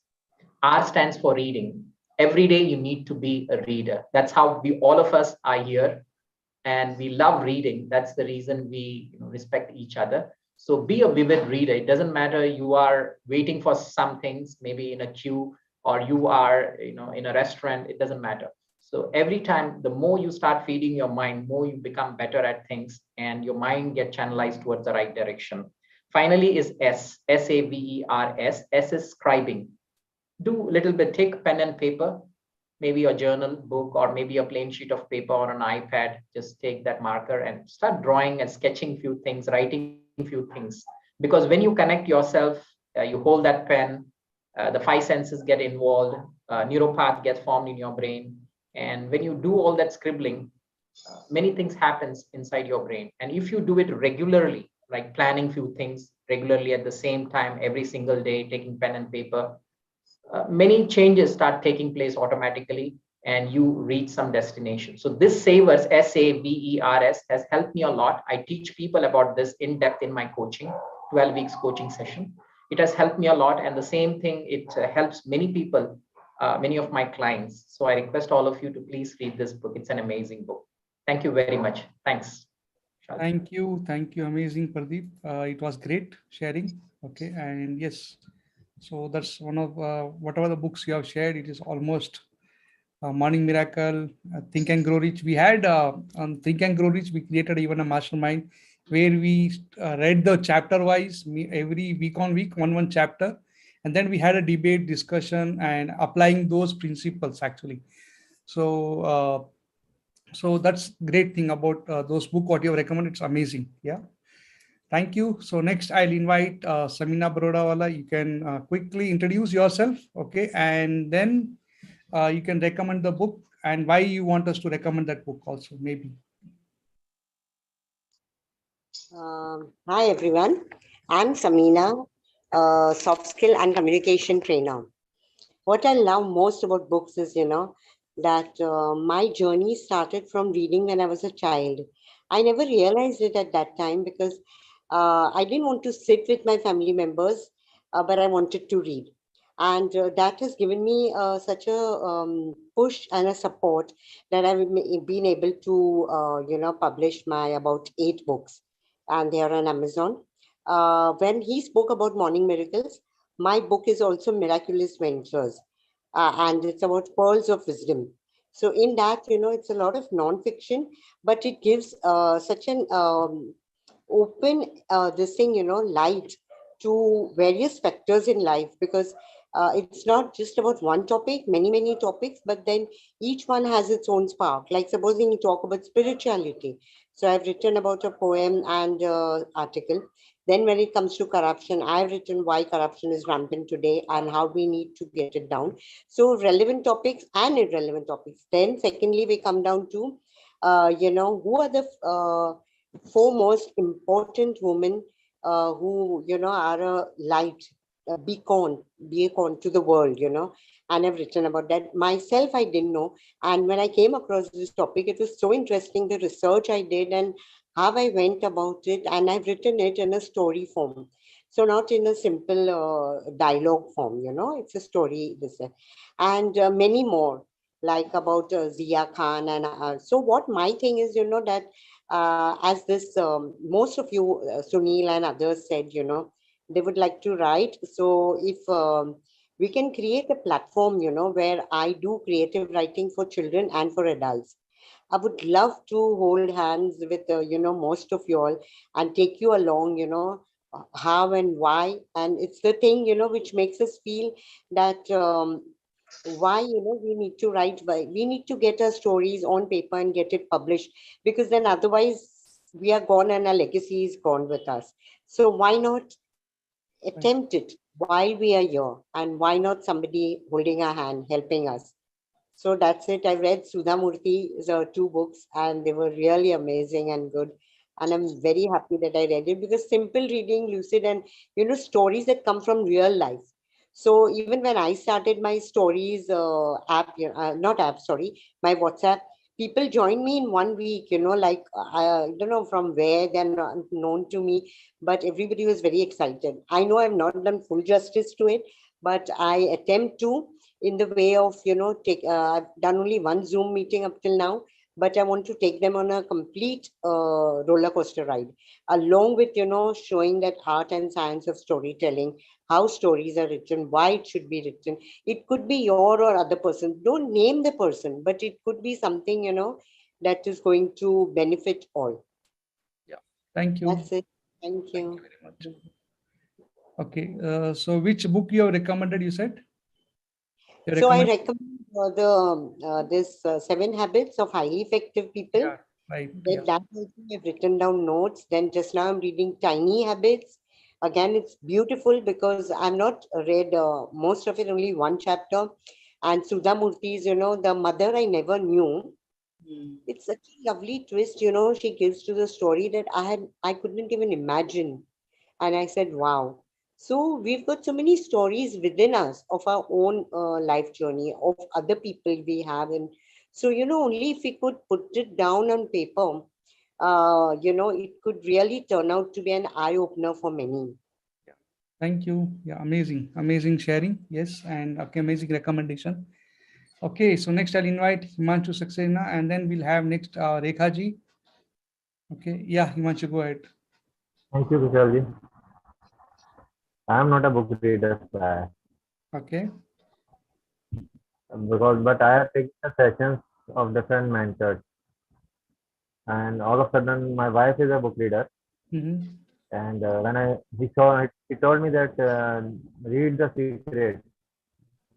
R stands for reading. Every day you need to be a reader. That's how all of us are here, and we love reading. That's the reason we respect each other. So be a vivid reader. It doesn't matter you are waiting for some things, maybe in a queue, or you are in a restaurant. It doesn't matter. So every time, the more you start feeding your mind, more you become better at things, and your mind get channelized towards the right direction. Finally is S, SAVERS. S is scribing. Do a little bit, take pen and paper, maybe a journal book, or maybe a plain sheet of paper or an iPad. Just take that marker and start drawing and sketching few things, writing few things. Because when you connect yourself, you hold that pen, the 5 senses get involved, neuropath gets formed in your brain. And when you do all that scribbling, many things happens inside your brain. And if you do it regularly, like planning few things regularly at the same time, every single day, taking pen and paper, many changes start taking place automatically, and you reach some destination. So this SAVERS, SAVERS, has helped me a lot. I teach people about this in depth in my coaching, 12 weeks coaching session. It has helped me a lot. And the same thing, it helps many people, many of my clients. So I request all of you to please read this book. It's an amazing book. Thank you very much. Thanks. Thank you. Amazing, Pradeep. It was great sharing. Okay, and yes, so that's one of whatever the books you have shared. It is almost Morning Miracle, Think and Grow Rich. We had on Think and Grow Rich, we created even a mastermind where we read the chapter wise, every week on week, one chapter, and then we had a debate, discussion, and applying those principles actually. So so that's great thing about those book what you have recommended. It's amazing. Yeah. Thank you. So next I'll invite Samina Barodawala. You can quickly introduce yourself. Okay. And then you can recommend the book and why you want us to recommend that book also, maybe. Hi, everyone. I'm Samina, soft skill and communication trainer. What I love most about books is, that my journey started from reading when I was a child. I never realized it at that time because I didn't want to sit with my family members, but I wanted to read. And that has given me such a push and a support that I've been able to, publish my about 8 books, and they are on Amazon. When he spoke about morning miracles, my book is also Miraculous Ventures, and it's about pearls of wisdom. So in that, it's a lot of non-fiction, but it gives such an open this thing, light to various factors in life, because it's not just about one topic, many topics, but then each one has its own spark. Like supposing you talk about spirituality. So I've written about a poem and article. Then when it comes to corruption, I've written why corruption is rampant today and how we need to get it down. So relevant topics and irrelevant topics. Then secondly, we come down to, who are the four most important women who, are a light, a beacon to the world, and I've written about that. Myself, I didn't know. And when I came across this topic, it was so interesting, the research I did and how I went about it, and I've written it in a story form. So not in a simple dialogue form, it's a story. And many more, like about Zia Khan. And so what my thing is, that as this, most of you, Sunil and others said, they would like to write. So if we can create a platform, where I do creative writing for children and for adults, I would love to hold hands with, most of you all and take you along, how and why. And it's the thing, which makes us feel that why, we need to write, why we need to get our stories on paper and get it published, because then otherwise we are gone and our legacy is gone with us. So why not attempt it while we are here, and why not somebody holding our hand, helping us? So that's it. I read Sudha Murthy's 2 books, and they were really amazing and good. And I'm very happy that I read it, because simple reading, lucid, and stories that come from real life. So even when I started my stories app, not app, sorry, my WhatsApp, people joined me in 1 week. Like I don't know from where, they're not known to me, but everybody was very excited. I know I've not done full justice to it, but I attempt to, in the way of, take, I've done only 1 Zoom meeting up till now, but I want to take them on a complete roller coaster ride, along with, showing that art and science of storytelling, how stories are written, why it should be written. It could be your or other person. Don't name the person, but it could be something, that is going to benefit all. Yeah. Thank you. That's it. Thank you. Thank you very much. Okay. So which book you have recommended, you said? So I recommend this 7 Habits of Highly Effective People. Yeah, right. That also I've written down notes. Then just now I'm reading Tiny Habits. Again, it's beautiful because I've not read most of it, only 1 chapter. And Sudha Murthy's, the mother I never knew. It's such a lovely twist, she gives to the story that I couldn't even imagine. And I said, wow. So we've got so many stories within us of our own life journey, of other people we have. And so, only if we could put it down on paper, it could really turn out to be an eye-opener for many. Thank you. Yeah, amazing sharing. Yes, and okay, amazing recommendation. Okay, so next I'll invite Himanshu Saxena, and then we'll have next Rekha ji. Okay, yeah, Himanshu, go ahead. Thank you, Khussaal ji. I am not a book reader, sir. Okay. But I have taken the sessions of different mentors, and all of a sudden my wife is a book reader. And when he told me that read The Secret,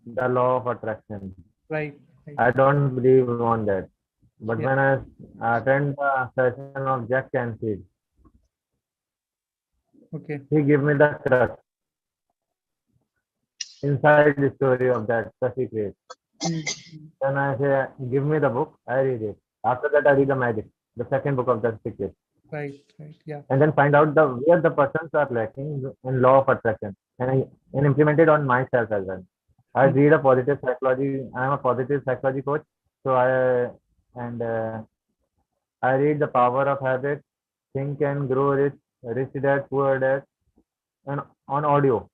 The Law of Attraction. Right. I don't believe on that. But when I attend the session of Jack Canfield, okay, he gave me the crux inside the story of that, The Secret. Then I say, give me the book, I read it. After that, I read The Magic, the second book of The Secret. Right, yeah. And then find out where the persons are lacking in law of attraction, and implement it on myself as well. I read a positive psychology. I am a positive psychology coach, So I read The Power of Habit, Think and Grow Rich, Rich Dad, Poor Dad, and on audio,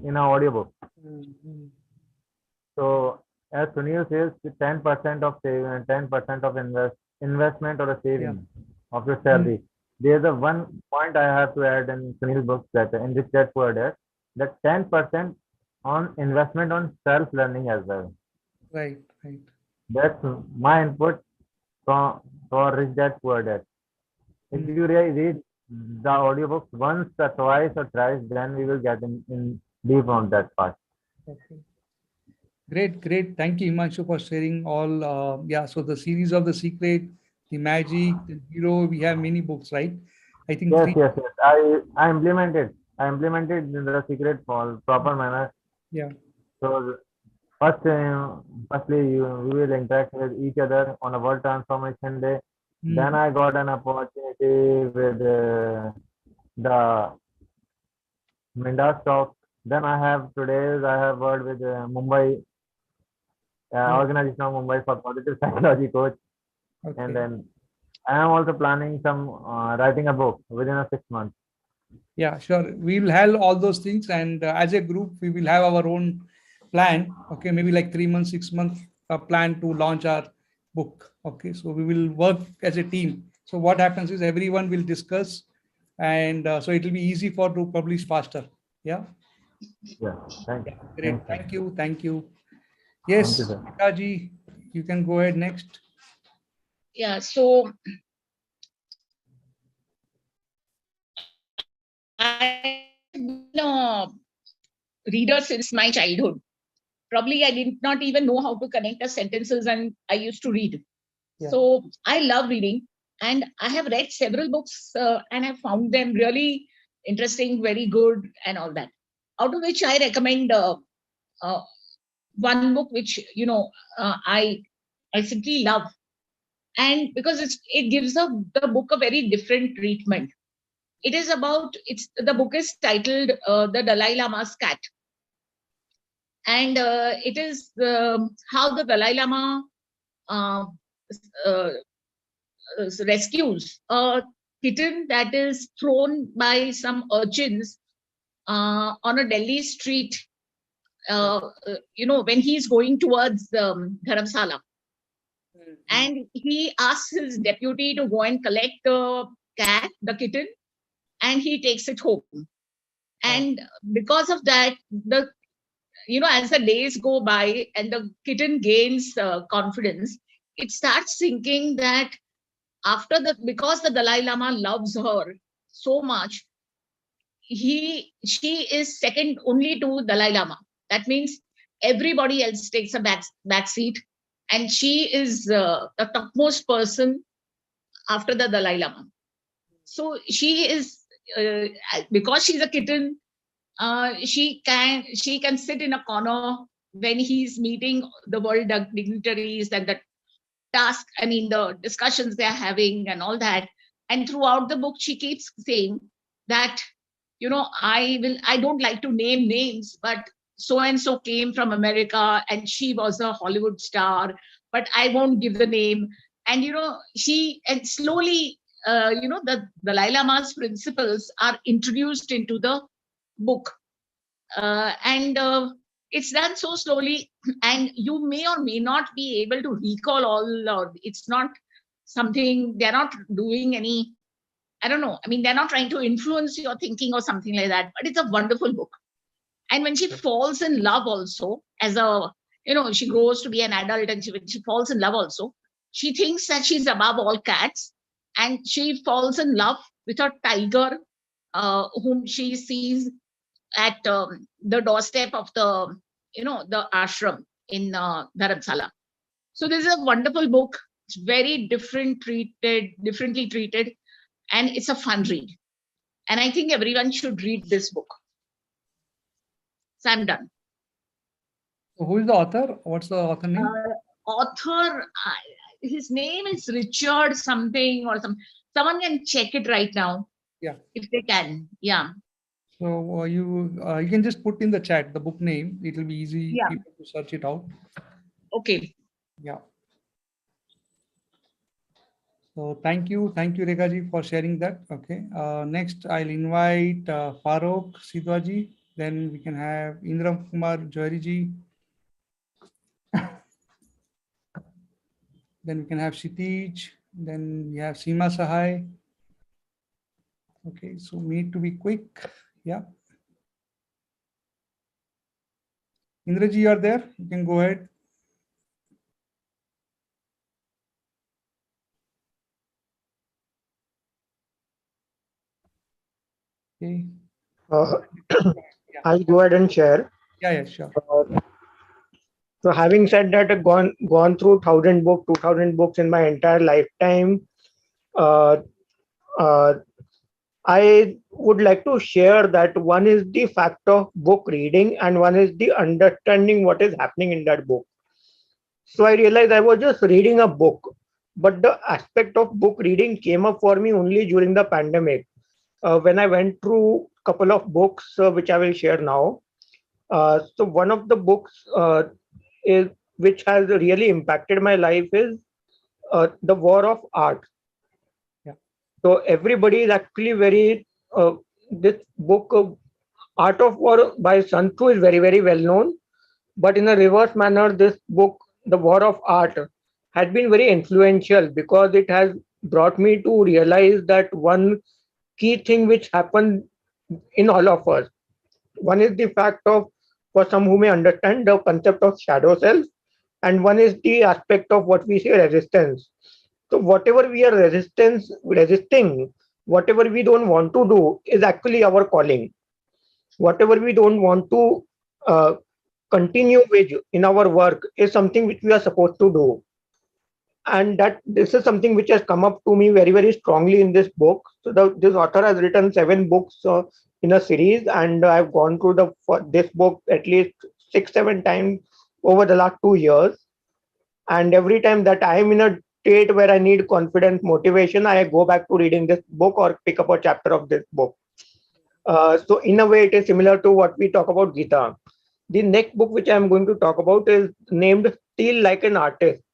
in an audiobook. So as Sunil says, 10% of saving and 10% of investment or a saving of your salary. There's a one point I have to add in Sunil's book, that in Rich Dad Poor Dad, that 10% on investment on self-learning as well. Right, right. That's my input for Rich Dad Poor Dad. If you read the audiobook once or twice or thrice, then we will get in deep on that part. Okay. Great, great. Thank you, Himanshu, for sharing all. Yeah, so the series of The Secret, The Magic, The Hero, we have many books, right? I think Yes. I implemented The Secret for proper manner. Yeah. So firstly, we will interact with each other on a World Transformation Day. Then I got an opportunity with the Minda Stock. Then I have worked with Mumbai, Organization of Mumbai for Positive Psychology Coach. Okay. And then I am also planning some writing a book within 6 months. Yeah, sure. We will have all those things, and as a group, we will have our own plan. Okay, maybe like 3 months, 6 months plan to launch our book. Okay, so we will work as a team. So what happens is everyone will discuss, and so it will be easy to publish faster. Yeah. Yeah. Thank you. Great. Thank you. Thank you. Yes, Ji, you can go ahead next. Yeah. So I've been a reader since my childhood. Probably I did not even know how to connect the sentences, and I used to read. Yeah. So I love reading, and I have read several books and I found them really interesting, very good, and all that. Out of which I recommend one book which I simply love, and because it gives the book a very different treatment. It is about the book is titled The Dalai Lama's Cat, and it is how the Dalai Lama rescues a kitten that is thrown by some urchins on a Delhi street. When he's going towards Dharamsala, and he asks his deputy to go and collect the kitten, and he takes it home. And because of that, as the days go by and the kitten gains confidence, it starts thinking that because the Dalai Lama loves her so much, she is second only to Dalai Lama. That means everybody else takes a back seat, and she is the topmost person after the Dalai Lama. So she is because she's a kitten, she can sit in a corner when he's meeting the world dignitaries and the discussions they're having and all that. And throughout the book, she keeps saying that, I don't like to name names, but so and so came from America and she was a Hollywood star, but I won't give the name. And slowly, the Dalai Lama's principles are introduced into the book, and it's done so slowly, and you may or may not be able to recall all. Or it's not something they're not doing any. I don't know. I mean, they're not trying to influence your thinking or something like that. But it's a wonderful book. And when she falls in love, also she grows to be an adult, and when she falls in love, also she thinks that she's above all cats, and she falls in love with a tiger, whom she sees at the doorstep of the ashram in Dharamsala. So this is a wonderful book. It's very differently treated, and it's a fun read. And I think everyone should read this book. So I'm done. So who is the author? What's the author name? His name is Richard something or some. Someone can check it right now. Yeah. If they can. Yeah. So you can just put in the chat the book name. It will be easy people to search it out. Okay. Yeah. So thank you, Rekha ji, for sharing that. Okay. Next, I'll invite Farooq Sidwaji. Then we can have Indram Kumar Johari ji. Then we can have Shitij. Then we have Seema Sahai. Okay, so we need to be quick. Yeah. Indraji, you are there. You can go ahead. Okay. I'll go ahead and share. Yeah, sure. So having said that, I've gone through 1,000 books, 2,000 books in my entire lifetime. Uh, uh, I would like to share that one is the fact of book reading and one is the understanding what is happening in that book. So I realized I was just reading a book, but the aspect of book reading came up for me only during the pandemic. When I went through a couple of books, which I will share now. So one of the books is which has really impacted my life is The War of Art. Yeah. So everybody is actually very this book Art of War by Sun Tzu is very, very well known. But in a reverse manner, this book, The War of Art, has been very influential because it has brought me to realize that one key thing which happened in all of us. One is the fact of, for some who may understand, the concept of shadow self, and one is the aspect of what we say resistance. So whatever we are resisting, whatever we don't want to do is actually our calling. Whatever we don't want to continue with in our work is something which we are supposed to do. And that this is something which has come up to me very, very strongly in this book. So this author has written 7 books in a series, and I've gone through this book at least 6-7 times over the last 2 years. And every time that I am in a state where I need confidence, motivation, I go back to reading this book or pick up a chapter of this book. So in a way, it is similar to what we talk about Gita. The next book which I am going to talk about is named Steal Like an Artist.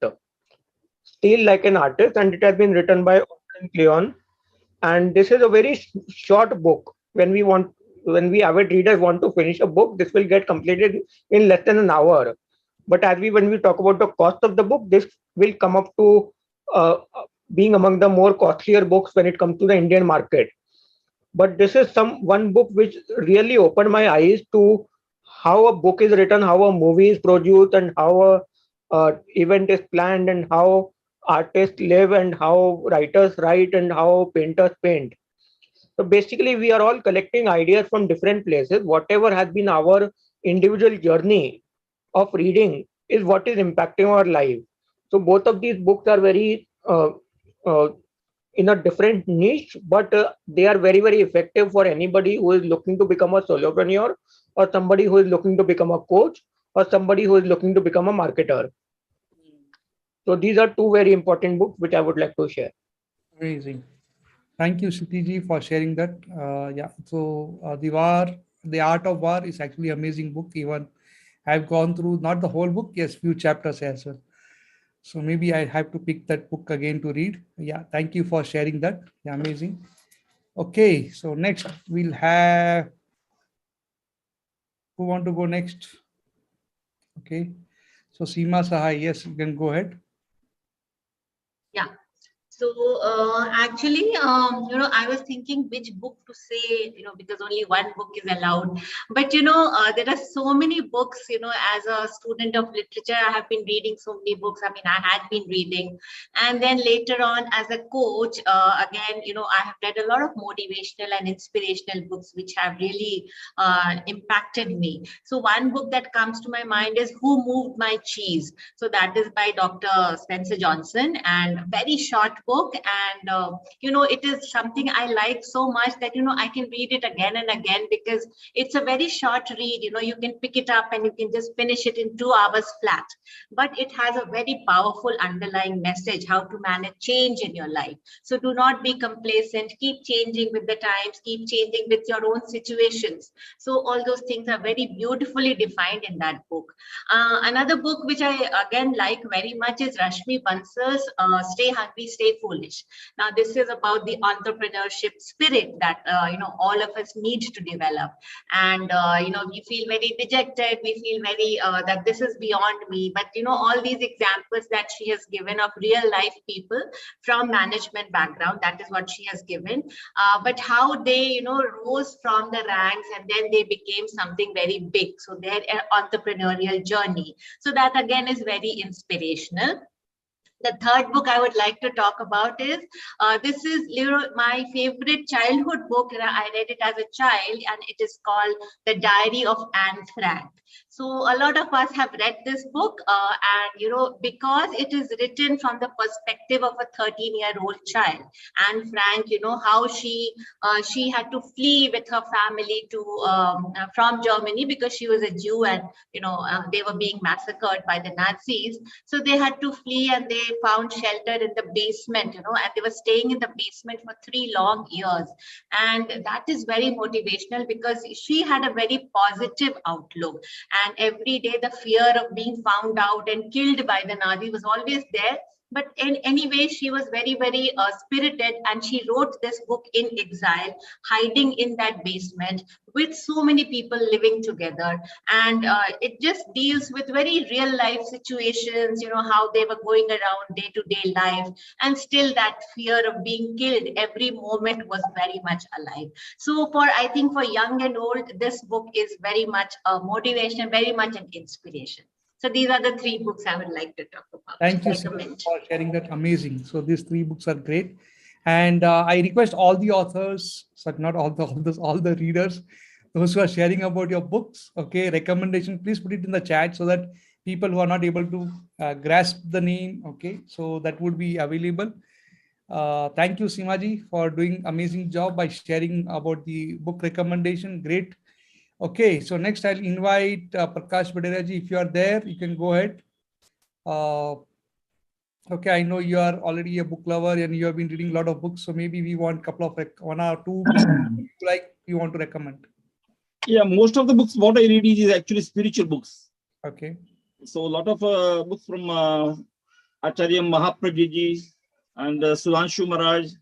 Steal Like an Artist, and it has been written by Austin Kleon. And this is a very short book. When we avid readers want to finish a book, this will get completed in less than an hour. But when we talk about the cost of the book, this will come up to being among the more costlier books when it comes to the Indian market. But this is one book which really opened my eyes to how a book is written, how a movie is produced, and how a event is planned, and how artists live, and how writers write, and how painters paint. So basically, we are all collecting ideas from different places. Whatever has been our individual journey of reading is what is impacting our life. So both of these books are very in a different niche, but they are very, very effective for anybody who is looking to become a solopreneur, or somebody who is looking to become a coach, or somebody who is looking to become a marketer. So these are 2 very important books which I would like to share. Amazing. Thank you, Shitiji, for sharing that. Yeah. So The Art of War is actually an amazing book. Even I've gone through not the whole book, yes, few chapters as well. So maybe I have to pick that book again to read. Yeah, thank you for sharing that. Yeah, amazing. Okay, so next we'll have, who want to go next? Okay, so Seema Sahai, yes, you can go ahead. Yeah. So actually, I was thinking which book to say, because only one book is allowed. But, there are so many books, as a student of literature, I have been reading so many books. I mean, I had been reading. And then later on, as a coach, again, I have read a lot of motivational and inspirational books, which have really impacted me. So one book that comes to my mind is Who Moved My Cheese? So that is by Dr. Spencer Johnson, and very short book, and it is something I like so much that I can read it again and again, because it's a very short read. You can pick it up and you can just finish it in 2 hours flat, but it has a very powerful underlying message, how to manage change in your life. So do not be complacent, keep changing with the times, keep changing with your own situations. So all those things are very beautifully defined in that book. Another book which I again like very much is Rashmi Bansal's Stay Hungry, Stay foolish. Now, this is about the entrepreneurship spirit that, all of us need to develop. And, we feel very dejected. We feel very that this is beyond me. But, all these examples that she has given of real life people from management background, that is what she has given. But how they, rose from the ranks and then they became something very big. So their entrepreneurial journey. So that again is very inspirational. The third book I would like to talk about is, this is my favorite childhood book. I read it as a child, and it is called The Diary of Anne Frank. So a lot of us have read this book, and because it is written from the perspective of a 13-year-old child, Anne Frank, how she had to flee with her family to from Germany because she was a Jew, and they were being massacred by the Nazis. So they had to flee, and they found shelter in the basement, and they were staying in the basement for 3 long years. And that is very motivational because she had a very positive outlook. And every day the fear of being found out and killed by the Nazis was always there. But in any way, she was very, very spirited, and she wrote this book in exile, hiding in that basement with so many people living together. And it just deals with very real life situations, how they were going around day-to-day life, and still that fear of being killed every moment was very much alive. So I think for young and old, this book is very much a motivation, very much an inspiration. So these are the 3 books I would like to talk about. Thank you so much for sharing that. Amazing. So these 3 books are great. And I request all the authors, not all the authors, all the readers, those who are sharing about your books, okay, recommendation, please put it in the chat so that people who are not able to grasp the name, okay, so that would be available. Thank you, Simaji, for doing amazing job by sharing about the book recommendation. Great. Okay, so next I'll invite Prakash Badera ji. If you are there, you can go ahead. Okay, I know you are already a book lover and you have been reading a lot of books. So maybe we want a couple of 1 or 2 books you want to recommend. Yeah, most of the books what I read is actually spiritual books. Okay. So a lot of books from Acharya Mahaprabhu ji and Sudhanshu Maharaj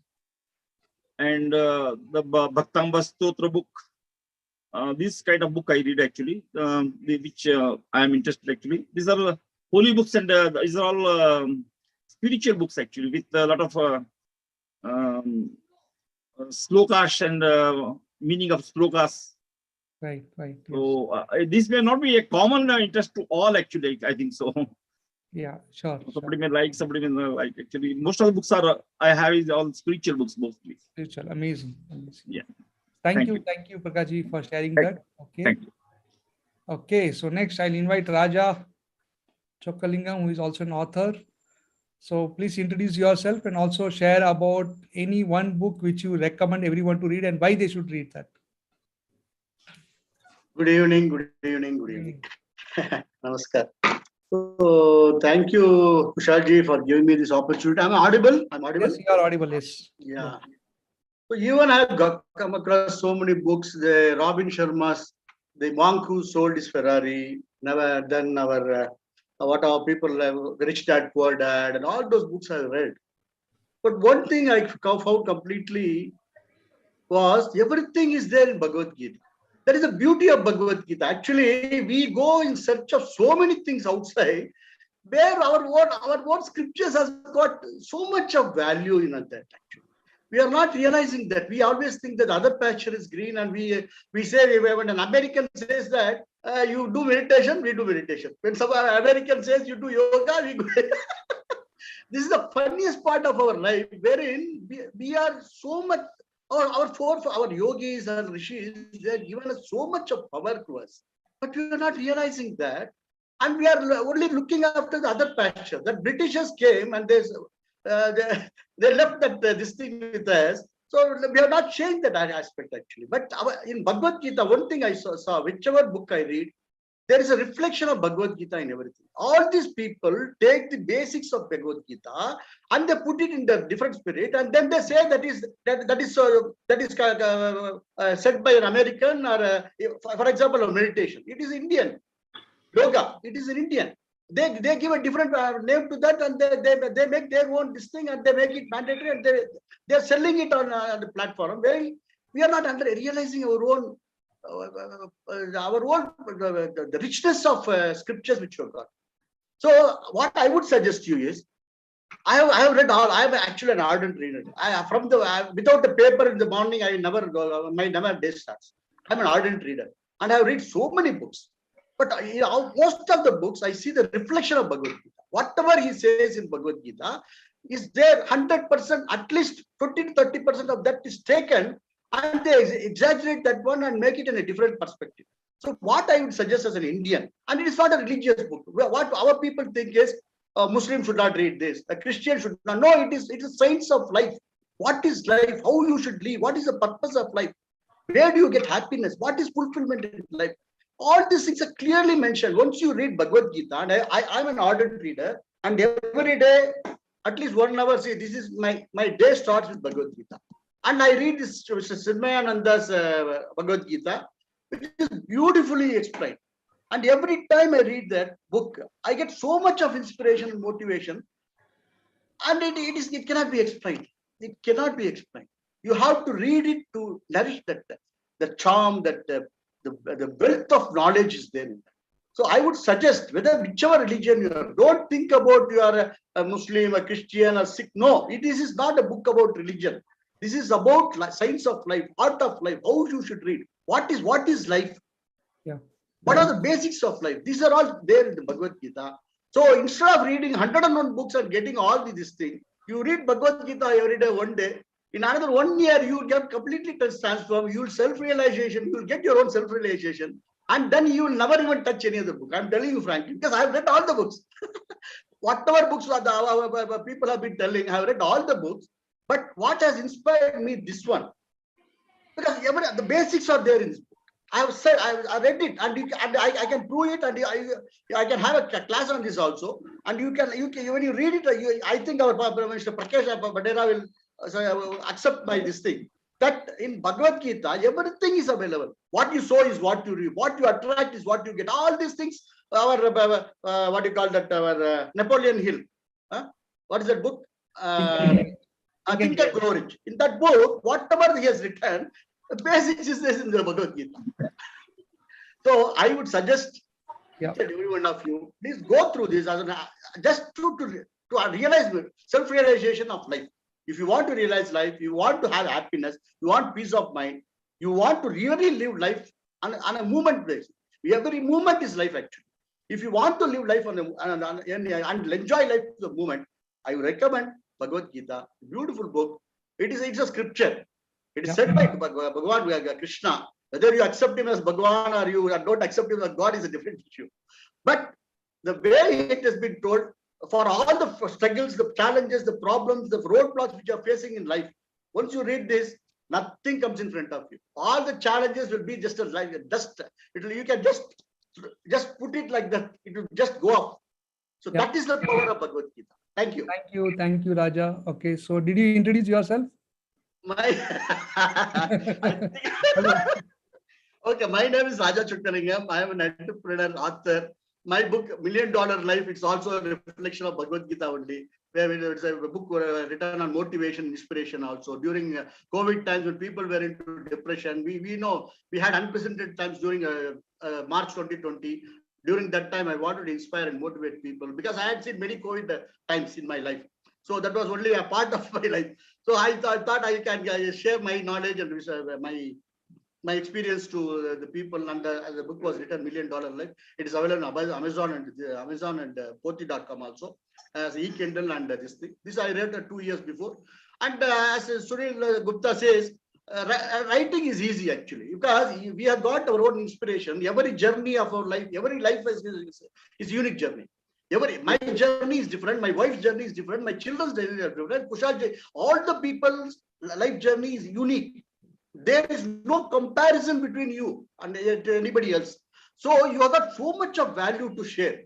and the Bhaktamba Stotra book. This kind of book I read actually, which I am interested actually. These are holy books, and these are all spiritual books actually, with a lot of slokas and meaning of slokas. Right. So this may not be a common interest to all actually, I think so. Yeah, sure. Somebody may like, somebody may not like. Actually, most of the books I have is all spiritual books mostly. Spiritual, amazing. Yeah. Thank you, Prakash, for sharing that. Okay. Thank you. Okay, so next I'll invite Raja Chokalingam, who is also an author. So please introduce yourself and also share about any one book which you recommend everyone to read and why they should read that. Good evening. Namaskar. So thank you, Khussaal Ji, for giving me this opportunity. I'm audible? Yes, you are audible, yes. Yeah. So even I have come across so many books, the Robin Sharma's, The Monk Who Sold His Ferrari, never done our, what our people have, Rich Dad, Poor Dad, and all those books I read. But one thing I found completely was everything is there in Bhagavad Gita. That is the beauty of Bhagavad Gita. Actually, we go in search of so many things outside, where our own scriptures has got so much of value in that. Actually, we are not realizing that. We always think that other pasture is green, and we say when an American says that you do meditation, we do meditation. When some American says you do yoga, we go. This is the funniest part of our life, wherein we are so much. Our yogis and rishis, they have given us so much of power to us, but we are not realizing that, and we are only looking after the other pasture. The Britishers came and they left that this thing with us. So we have not changed that aspect actually. But in Bhagavad Gita, one thing I saw, whichever book I read, there is a reflection of Bhagavad Gita in everything. All these people take the basics of Bhagavad Gita and they put it in the different spirit, and then they say that is said by an American, or for example, a meditation. It is Indian. Yoga, it is in Indian. They give a different name to that, and they make their own this thing, and they make it mandatory, and they're selling it on the platform. Well, we are not realizing our own the richness of scriptures which you have got. So what I would suggest you is, I have read all. I am actually an ardent reader. Without the paper in the morning, I never go. My never day starts. I'm an ardent reader, and I have read so many books. But most of the books, I see the reflection of Bhagavad Gita. Whatever he says in Bhagavad Gita is there 100%, at least 20 to 30% of that is taken, and they exaggerate that one and make it in a different perspective. So what I would suggest as an Indian, and it is not a religious book. What our people think is, a Muslim should not read this, a Christian should not. No, it is science of life. What is life? How you should live? What is the purpose of life? Where do you get happiness? What is fulfillment in life? All these things are clearly mentioned. Once you read Bhagavad Gita, and I'm an ardent reader, and every day, at least 1 hour, say, this is my day starts with Bhagavad Gita. And I read this Chinmayananda's Bhagavad Gita, which is beautifully explained. And every time I read that book, I get so much of inspiration and motivation. And it cannot be explained. It cannot be explained. You have to read it to nourish that the charm, that the wealth of knowledge is there in that. So I would suggest, whichever religion you are, don't think about you are a Muslim, a Christian, or Sikh. No, this is not a book about religion. This is about science of life, art of life, how you should read. What is life? Yeah. What are the basics of life? These are all there in the Bhagavad Gita. So instead of reading 101 books and getting all this thing, you read Bhagavad Gita every day, one day. In another 1 year, you will get completely transformed. You will self-realization. You will get your own self-realization. And then you will never even touch any other book. I'm telling you frankly, because I have read all the books. Whatever books people have been telling, I have read all the books. But what has inspired me, this one? Because the basics are there in this book. I have said, I read it, and I can prove it, and I can have a class on this also. And you can when you read it, I think our Mr. Prakash Badera will accept my this thing. That in Bhagavad Gita, everything is available. What you sow is what you reap. What you attract is what you get. All these things. Our what do you call that? Our Napoleon Hill. What is that book? Think and Grow Rich. In that book, whatever he has written, the basics is this in the Bhagavad Gita. So I would suggest that every one of you, please go through this as just to realize self-realization of life. If you want to realize life, you want to have happiness, you want peace of mind, you want to really live life on a movement basis. Every movement is life actually. If you want to live life and enjoy life to the movement, I would recommend Bhagavad Gita, beautiful book. It's a scripture. It is said by Bhagavan Krishna. Whether you accept him as Bhagavan or you don't accept him as God is a different issue. But the way it has been told, for all the struggles, the challenges, the problems, the roadblocks which you are facing in life, once you read this, nothing comes in front of you. All the challenges will be just like dust. You can just put it like that. It will just go off. So that is the power of Bhagavad Gita. Thank you. Thank you, Raja. Okay, so did you introduce yourself? Okay, my name is Raja Chuttalingam. I am an entrepreneur, author. My book, $1 Million Life, it's also a reflection of Bhagavad Gita only. It's a book written on motivation, inspiration also. During COVID times when people were into depression, we know we had unprecedented times during March 2020. During that time, I wanted to inspire and motivate people because I had seen many COVID times in my life. So that was only a part of my life. So I thought I can share my knowledge and my experience to the people. And the book was written, $1 Million Life. It is available on Amazon and Poti.com also as e-Kindle and this thing. This I read 2 years before. And as Sunil Gupta says, writing is easy actually because we have got our own inspiration. Every journey of our life, every life is unique journey. My journey is different. My wife's journey is different. My children's journey is different. Khussaal Jain, all the people's life journey is unique. There is no comparison between you and anybody else. So you have got so much of value to share.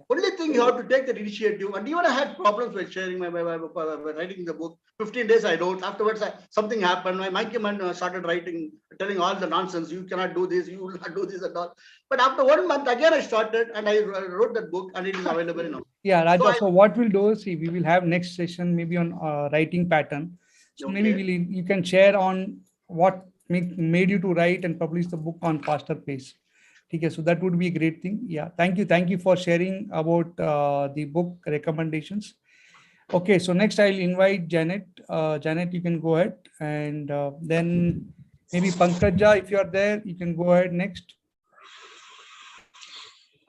Only thing you have to take that initiative. And even I had problems with sharing my writing the book. 15 days I wrote. Afterwards, something happened. My Mikey man started writing, telling all the nonsense. You cannot do this. You will not do this at all. But after 1 month, again I started and I wrote that book, and it is available now. Yeah, Raja. So So what we'll do is, see, we will have next session maybe on writing pattern. So maybe Okay. you can share on what made you to write and publish the book on faster pace. Okay, so that would be a great thing. Yeah, thank you for sharing about the book recommendations. Okay, so next I'll invite Janet. Janet, you can go ahead, and then maybe Pankaja, if you are there, you can go ahead next.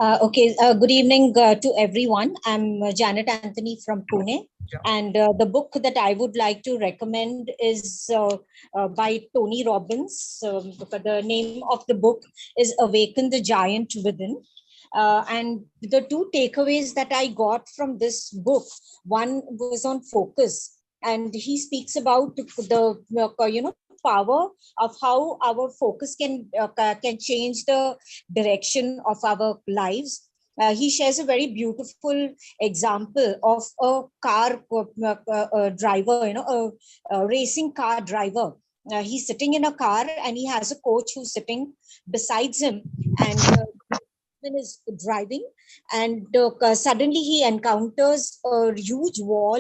Good evening to everyone. I'm Janet Anthony from Pune. And the book that I would like to recommend is by Tony Robbins. The name of the book is Awaken the Giant Within. And the two takeaways that I got from this book, one was on focus. And he speaks about the power of how our focus can change the direction of our lives. He shares a very beautiful example of a car driver, a racing car driver. He's sitting in a car and he has a coach who's sitting besides him, and is driving, and suddenly he encounters a huge wall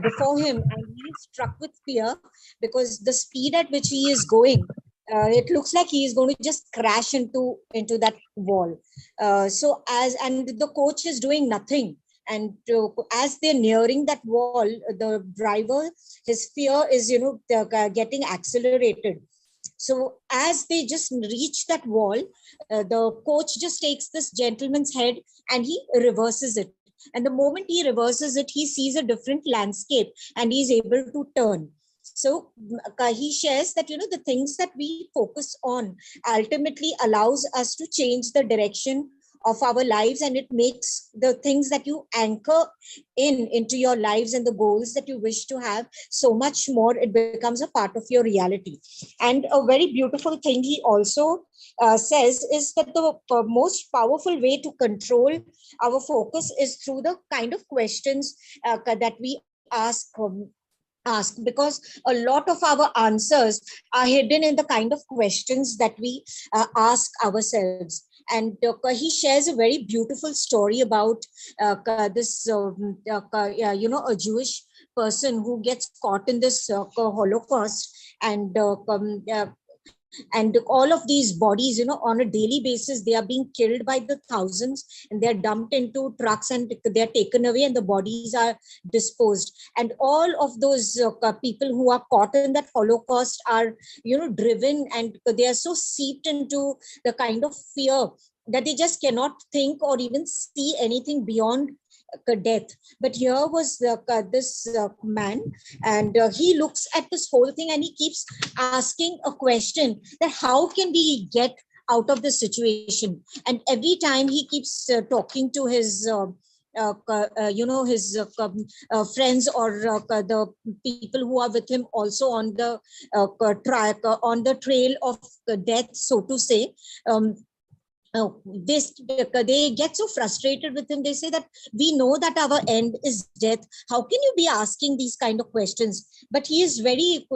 before him, and he is struck with fear because the speed at which he is going, it looks like he is going to just crash into that wall. And the coach is doing nothing, and as they're nearing that wall, the driver, his fear is getting accelerated. So as they just reach that wall, the coach just takes this gentleman's head and he reverses it. And the moment he reverses it, he sees a different landscape and he's able to turn. So he shares that, the things that we focus on ultimately allows us to change the direction of our lives, and it makes the things that you anchor into your lives and the goals that you wish to have so much more. It becomes a part of your reality. And a very beautiful thing he also says is that the most powerful way to control our focus is through the kind of questions that we ask, because a lot of our answers are hidden in the kind of questions that we ask ourselves. And he shares a very beautiful story about this, a Jewish person who gets caught in this Holocaust, and all of these bodies, on a daily basis, they are being killed by the thousands, and they're dumped into trucks and they're taken away, and the bodies are disposed. And all of those people who are caught in that Holocaust are, driven, and they are so seeped into the kind of fear that they just cannot think or even see anything beyond death. But here was this man, and he looks at this whole thing and he keeps asking a question, that how can we get out of this situation? And every time he keeps talking to his friends, or the people who are with him also on the trail of death, so to say. They get so frustrated with him. They say that we know that our end is death. How can you be asking these kind of questions? But he is very,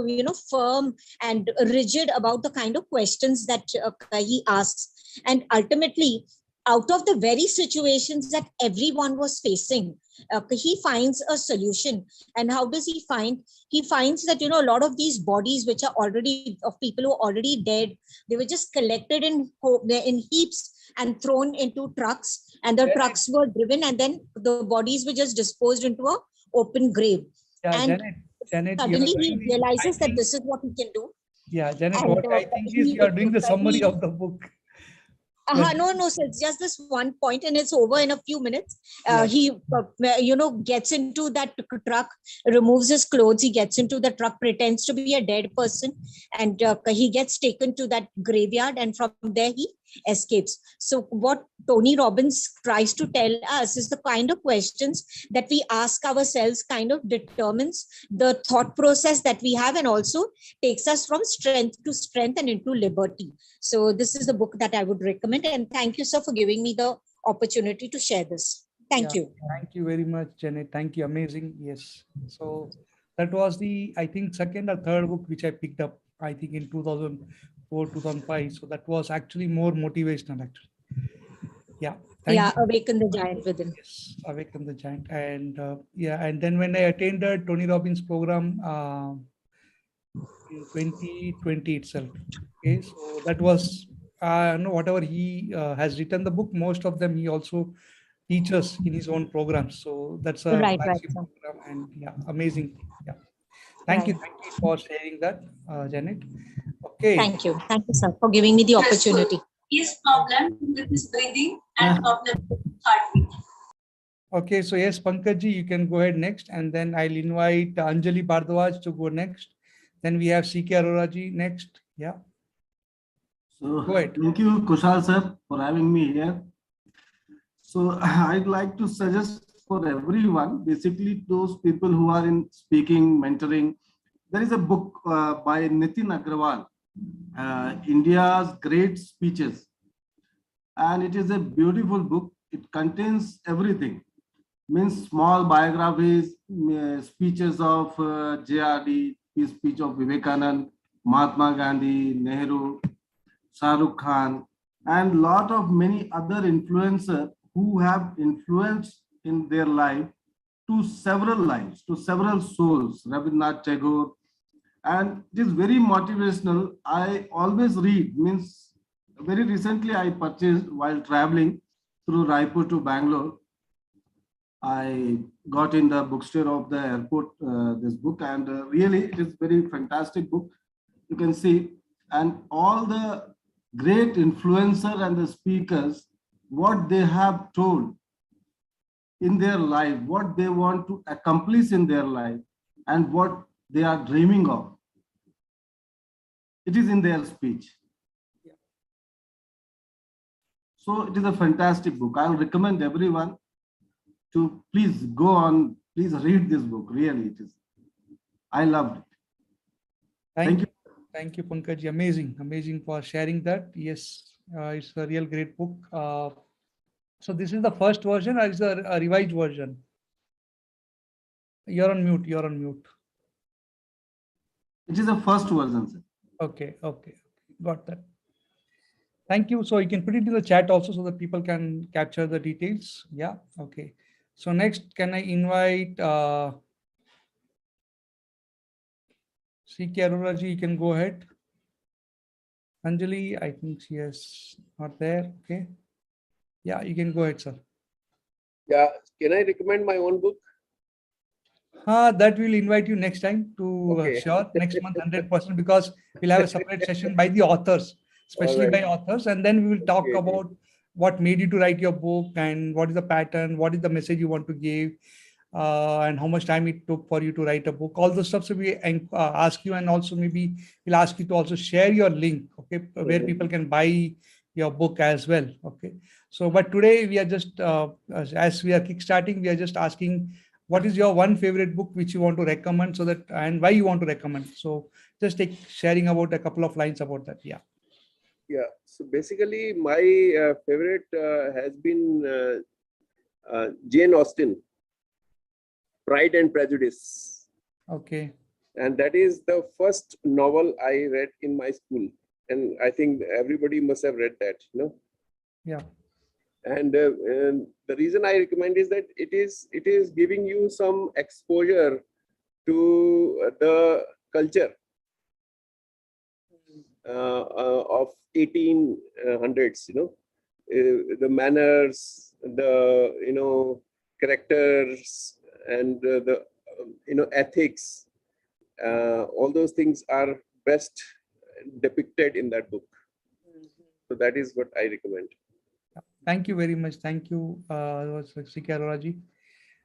firm and rigid about the kind of questions that he asks. And ultimately, out of the very situations that everyone was facing, he finds a solution. And how does he find? He finds that, a lot of these bodies, which are already of people who are already dead, they were just collected in heaps and thrown into trucks, and the trucks were driven, and then the bodies were just disposed into an open grave. Yeah, and Janet, suddenly he realizes that this is what he can do. Yeah, Janet, And, what I think is you are doing the summary of the book. No, so it's just this one point and it's over in a few minutes. He, gets into that truck, removes his clothes, he gets into the truck, pretends to be a dead person, and he gets taken to that graveyard, and from there he escapes. So what Tony Robbins tries to tell us is the kind of questions that we ask ourselves kind of determines the thought process that we have, and also takes us from strength to strength and into liberty. So this is the book that I would recommend. And thank you, sir, for giving me the opportunity to share this. Thank you. Thank you very much, Janet. Thank you. Amazing. Yes. So that was the, I think, second or third book which I picked up, I think in 2004, 2005. So that was actually more motivational, actually. Yeah. Thank you. Awaken the giant within. Yes, Awaken the Giant. And and then when I attended Tony Robbins program in 2020 itself. Okay, so that was whatever he has written the book, most of them he also teaches in his own programs. So that's a Right, flagship sir. program, and amazing. Yeah, thank you for sharing that, Janet. Okay. Thank you, sir, for giving me the opportunity. His problem with his breathing and problem with heartbeat. Okay, so yes, Pankajji, you can go ahead next, and then I'll invite Anjali Bardwaj to go next. Then we have CK Aroraji next. Yeah. So go ahead. Thank you, Khussaal sir, for having me here. So I'd like to suggest for everyone, basically those people who are in speaking, mentoring, there is a book by Nitin Agrawal, India's Great Speeches. And it is a beautiful book. It contains everything. Means small biographies, speeches of JRD, speech of Vivekanand, Mahatma Gandhi, Nehru, Shah Rukh Khan, and lot of many other influencers who have influenced in their life to several lives, to several souls, Rabindranath Tagore, and it is very motivational. I always read, means very recently I purchased while traveling through Raipur to Bangalore. I got in the bookstore of the airport this book, and really it is very fantastic book. You can see, and all the great influencers and the speakers, what they have told in their life, what they want to accomplish in their life, and what they are dreaming of. It is in their speech. So it is a fantastic book. I'll recommend everyone to please go on, please read this book. Really, it is. I loved it. Thank you. Thank you, Pankaj. Amazing for sharing that. Yes, it's a real great book. So this is the first version, or is it a revised version? You're on mute. It is the first version, sir. Okay. Got that. Thank you. So you can put it in the chat also so that people can capture the details. Yeah. Okay. So next, can I invite CK Aroraji? You can go ahead. Anjali, I think she is not there. Okay. Yeah, you can go ahead, sir. Yeah. Can I recommend my own book? That we'll invite you next time to sure next month 100%, because we'll have a separate session by the authors, especially by authors, and then we will talk about what made you to write your book and what is the pattern, what is the message you want to give, and how much time it took for you to write a book. All the stuff, so we ask you, and also maybe we'll ask you to also share your link, okay, where people can buy your book as well. Okay. So, but today we are just, as we are kickstarting, we are just asking, what is your one favorite book which you want to recommend, so that, and why you want to recommend? So just sharing about a couple of lines about that. Yeah. Yeah. So basically, my favorite has been Jane Austen, Pride and Prejudice. Okay. And that is the first novel I read in my school, and I think everybody must have read that. Yeah. And the reason I recommend is that it is giving you some exposure to the culture of 1800s. The manners, the characters, and the ethics. All those things are best depicted in that book. So that is what I recommend. Thank you very much. Thank you, CK Aroraji.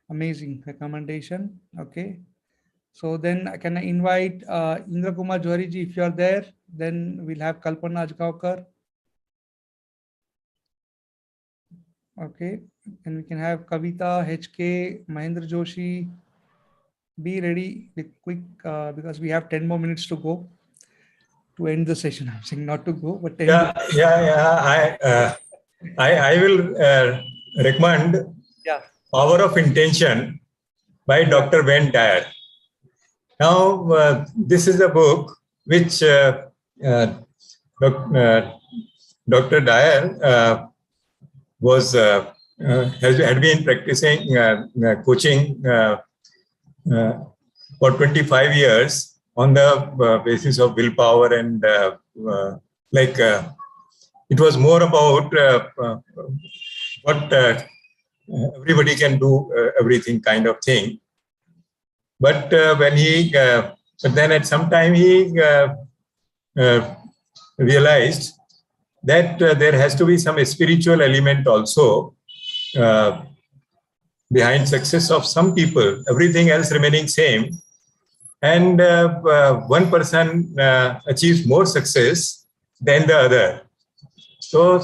Amazing recommendation. Okay. So then can I invite Indra Kumar Johari ji, if you are there, then we'll have Kalpana Ajgaonkar. Okay. And we can have Kavita, HK, Mahendra Joshi. Be ready, be quick, because we have 10 more minutes to go to end the session. I'm saying not to go, but 10 I will recommend Power of Intention by Dr. Wayne Dyer. Now, this is a book which Dr. Dyer had been practicing coaching for 25 years on the basis of willpower, and it was more about what everybody can do everything kind of thing. But but then at some time he realized that there has to be some spiritual element also behind success of some people, everything else remaining same. And one person achieves more success than the other. So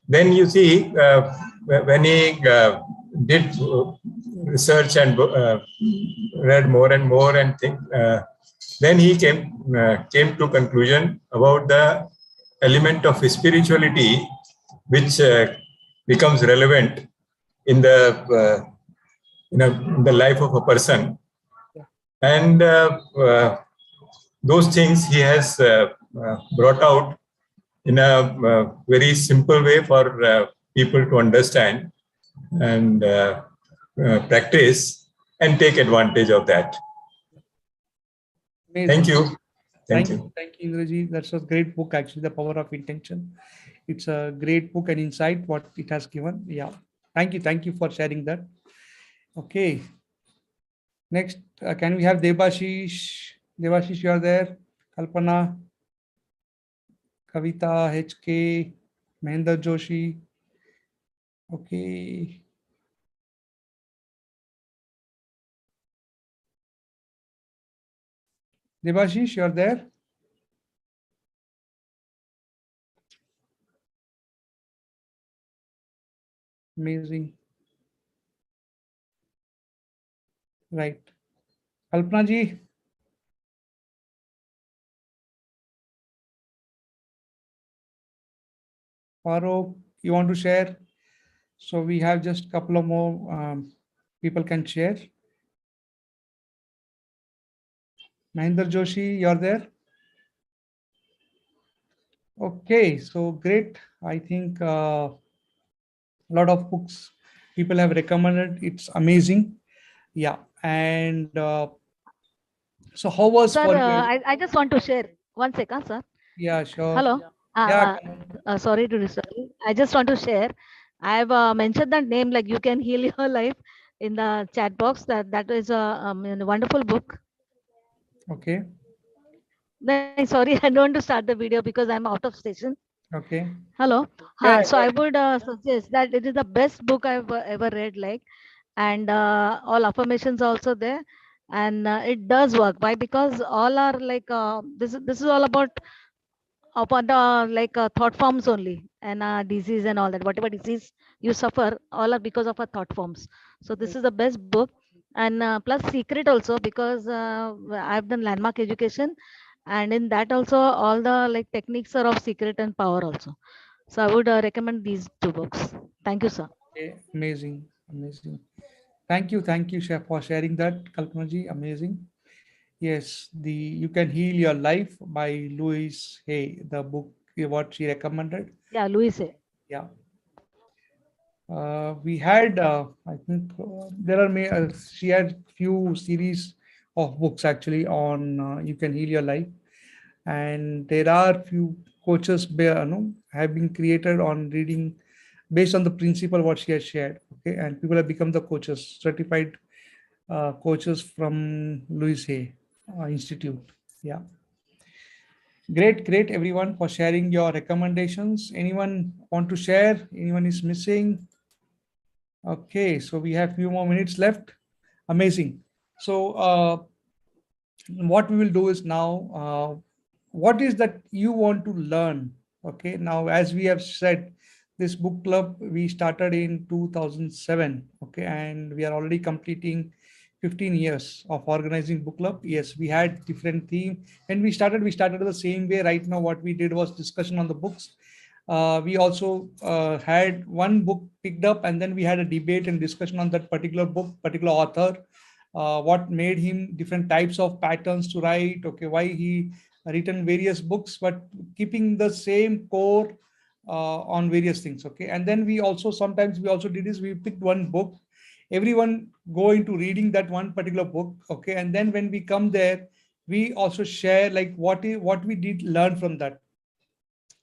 then you see, when he did research and read more and more and then he came to conclusion about the element of spirituality which becomes relevant in the in the life of a person, and those things he has brought out in a very simple way for people to understand and practice and take advantage of that. Amazing. Thank you. Thank you, Indraji. That's a great book, actually, The Power of Intention. It's a great book and insight what it has given. Yeah. Thank you for sharing that. Okay. Next, can we have Debashish? Debashish, you are there. Kalpana, Kavita, HK, Mahendra Joshi. Okay. Debashish, you are there. Amazing. Right. Kalpana ji. Farooq, you want to share? So we have just a couple of more people can share. Mahendra Joshi, you're there? Okay, so great. I think a lot of books people have recommended. It's amazing. Yeah. And so how was Sir, for you? I just want to share. 1 second, sir. Yeah, sure. Hello. Yeah. Sorry to disturb you. I just want to share. I have mentioned that name, like You Can Heal Your Life, in the chat box. That is a wonderful book. Okay. No, sorry, I don't want to start the video because I'm out of station. Okay. Hello. Yeah, So I would suggest that it is the best book I've ever read, like, and all affirmations also there, and it does work. Why? Because all are like this is all about the thought forms only, and disease and all that. Whatever disease you suffer, all are because of our thought forms. So this is the best book, and plus secret also, because I've done landmark education, and in that also all the like techniques are of secret and power also. So I would recommend these 2 books. Thank you, sir. Okay. Amazing. Amazing. Thank you, Chef, for sharing that, Kalpana ji. Amazing. Yes, the You Can Heal Your Life by Louise Hay, the book what she recommended. Yeah, Louise Hay. Yeah. We had, I think there are, she had few series of books actually on You Can Heal Your Life. And there are few coaches have been created on reading based on the principle what she has shared. Okay. And people have become the coaches, certified coaches from Louise Hay Institute. Yeah. Great everyone for sharing your recommendations. Anyone want to share? Anyone is missing? Okay, so we have few more minutes left. Amazing. So what we will do is now, what is that you want to learn? Okay, now as we have said, this book club we started in 2007. Okay, and we are already completing 15 years of organizing book club. Yes, we had different theme. When we started the same way. Right now what we did was discussion on the books, We also had one book picked up, and then we had a debate and discussion on that particular book, particular author, what made him different types of patterns to write, okay, why he written various books, but keeping the same core on various things, okay. And then we also sometimes we also did is we picked one book, everyone go into reading that one particular book, okay, and then when we come there, we also share like what we did learn from that.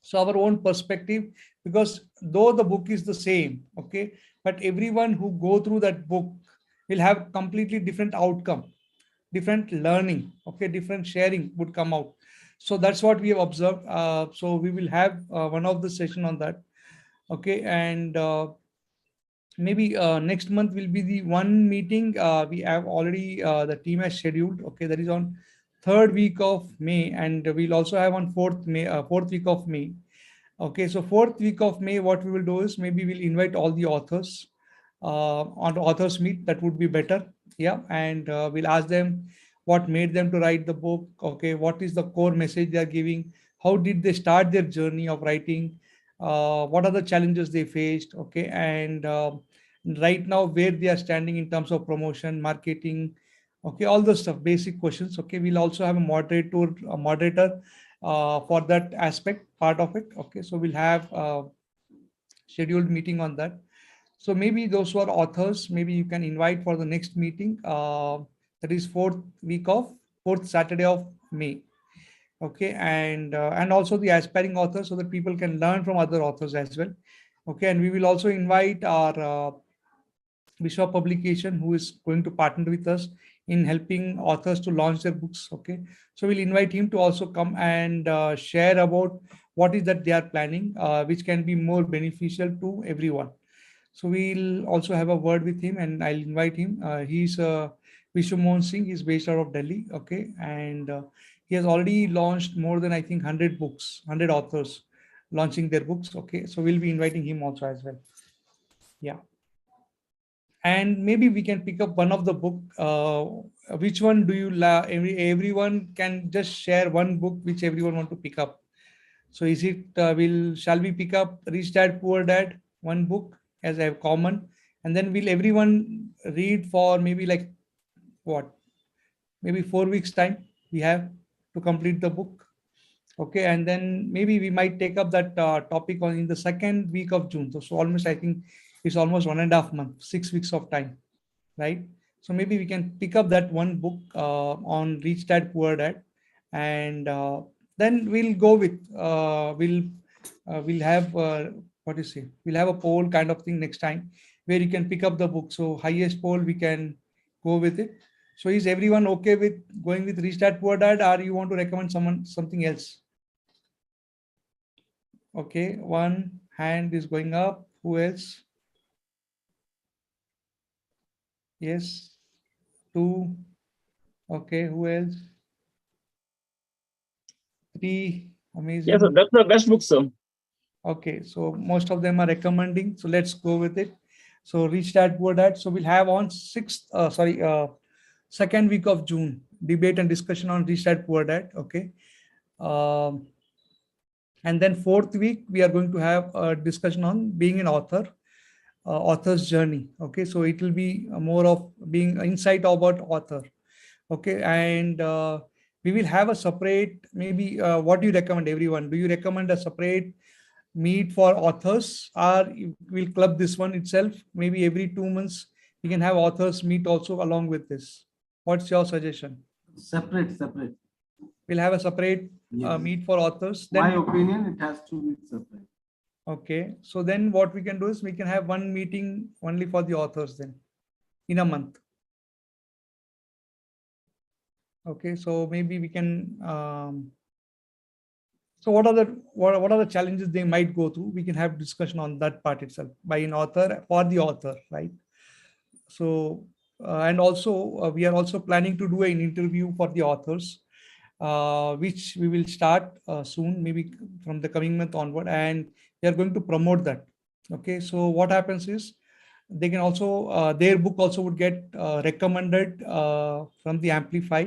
So our own perspective, because though the book is the same, okay, but everyone who go through that book will have completely different outcome, different learning, okay, different sharing would come out. So that's what we have observed. So we will have one of the session on that, okay. And maybe next month will be the one meeting we have already the team has scheduled, okay, that is on 3rd week of May, and we'll also have on 4th week of May. Okay, so 4th week of May, what we will do is maybe we'll invite all the authors on the authors meet. That would be better. Yeah, and we'll ask them what made them to write the book. Okay, what is the core message they are giving? How did they start their journey of writing? What are the challenges they faced? Okay, and right now where they are standing in terms of promotion, marketing. Okay, all those stuff, basic questions. Okay, we'll also have a moderator for that aspect part of it. Okay, so we'll have a scheduled meeting on that. So maybe those who are authors, maybe you can invite for the next meeting. That is 4th Saturday of May. Okay, and also the aspiring authors, so that people can learn from other authors as well. Okay, and we will also invite our Bishop Publication, who is going to partner with us in helping authors to launch their books. Okay, so we'll invite him to also come and share about what is that they are planning, which can be more beneficial to everyone. So we'll also have a word with him, and I'll invite him. He's Vishwamohan Singh. He's based out of Delhi. Okay, and he has already launched more than, I think, 100 books, 100 authors launching their books. Okay, so we'll be inviting him also as well. Yeah. And maybe we can pick up one of the book. Which one do you love? Everyone can just share one book which everyone want to pick up. So is it shall we pick up Rich Dad Poor Dad, one book as a common, and then will everyone read for maybe like what, maybe 4 weeks time we have to complete the book. Okay, and then maybe we might take up that topic in the 2nd week of June. So almost, I think it's almost 1.5 months, 6 weeks of time, right? So maybe we can pick up that one book on Rich Dad Poor Dad, and then we'll go with we'll have what do you say? We'll have a poll kind of thing next time where you can pick up the book. So highest poll we can go with it. So is everyone okay with going with Rich Dad Poor Dad, or you want to recommend something else? Okay, one hand is going up. Who else? Yes, 2. Okay, who else? 3. Amazing. Yes, that's the best book, sir. Okay, so most of them are recommending. So let's go with it. So Rich Dad Poor Dad. So we'll have on 2nd week of June debate and discussion on Rich Dad Poor Dad. Okay. And then 4th week, we are going to have a discussion on being an author, author's journey. Okay, so it will be more of being insight about author. Okay, and we will have a separate, maybe what do you recommend everyone? Do you recommend a separate meet for authors, or we'll club this one itself? Maybe every 2 months we can have authors meet also along with this. What's your suggestion? Separate. We'll have a separate meet for authors. Then My opinion, it has to be separate. Okay, so then what we can do is we can have one meeting only for the authors then in a month. Okay, so maybe we can. So what are the challenges they might go through? We can have discussion on that part itself by an author for the author, right? So and also we are also planning to do an interview for the authors, which we will start soon, maybe from the coming month onward, and we are going to promote that. Okay, so what happens is they can also their book also would get recommended from the Amplify,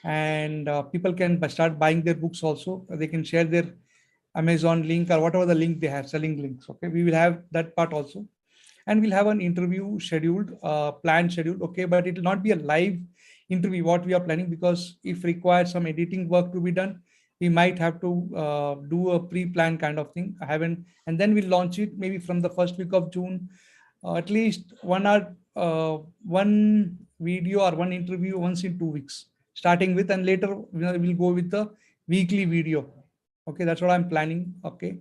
and people can start buying their books also. They can share their Amazon link or whatever the link they have, selling links. Okay, we will have that part also. And we'll have an interview scheduled, planned scheduled. Okay, but it will not be a live interview what we are planning, because if required some editing work to be done, we might have to do a pre-planned kind of thing. I haven't, and then we'll launch it maybe from the first week of June, at least 1 hour, one video or one interview once in 2 weeks, starting with, and later we'll go with the weekly video. Okay, that's what I'm planning. Okay.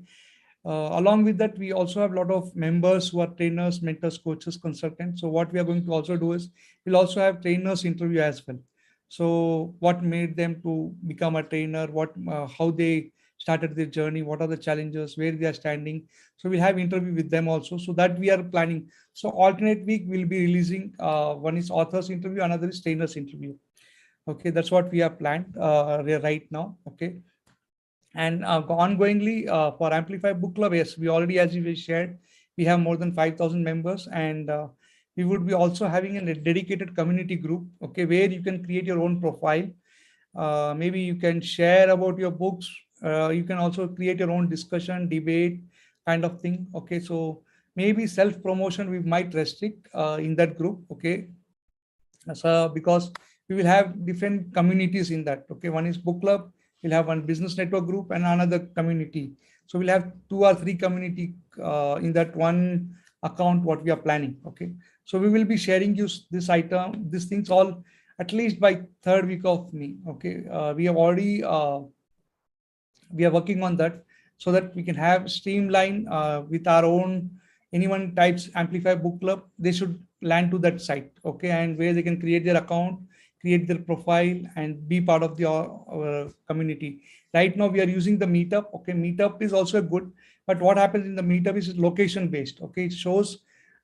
Along with that, we also have a lot of members who are trainers, mentors, coaches, consultants. So what we are going to also do is we'll also have trainers interview as well. So what made them to become a trainer, what, how they started their journey, what are the challenges, where they are standing. So we'll have interview with them also. So that we are planning. So alternate week we'll be releasing, one is authors interview, another is trainers interview. Okay, that's what we have planned right now. Okay. And ongoingly for Amplify Book Club, yes, we already, as we shared, we have more than 5,000 members, and we would be also having a dedicated community group, okay, where you can create your own profile. Maybe you can share about your books. You can also create your own discussion, debate kind of thing. Okay, so maybe self-promotion we might restrict in that group. Okay, so because we will have different communities in that. Okay, one is book club, we'll have one business network group and another community. So we'll have 2 or 3 community in that one account what we are planning. Okay, so we will be sharing you this item, these things all at least by 3rd week of May. Okay, we have already we are working on that so that we can have streamline with our own. Anyone types Amplify Book Club, they should land to that site. Okay, and where they can create their account, create their profile, and be part of the community. Right now we are using the meetup. Okay, meetup is also good, but what happens in the meetup is location based. Okay, it shows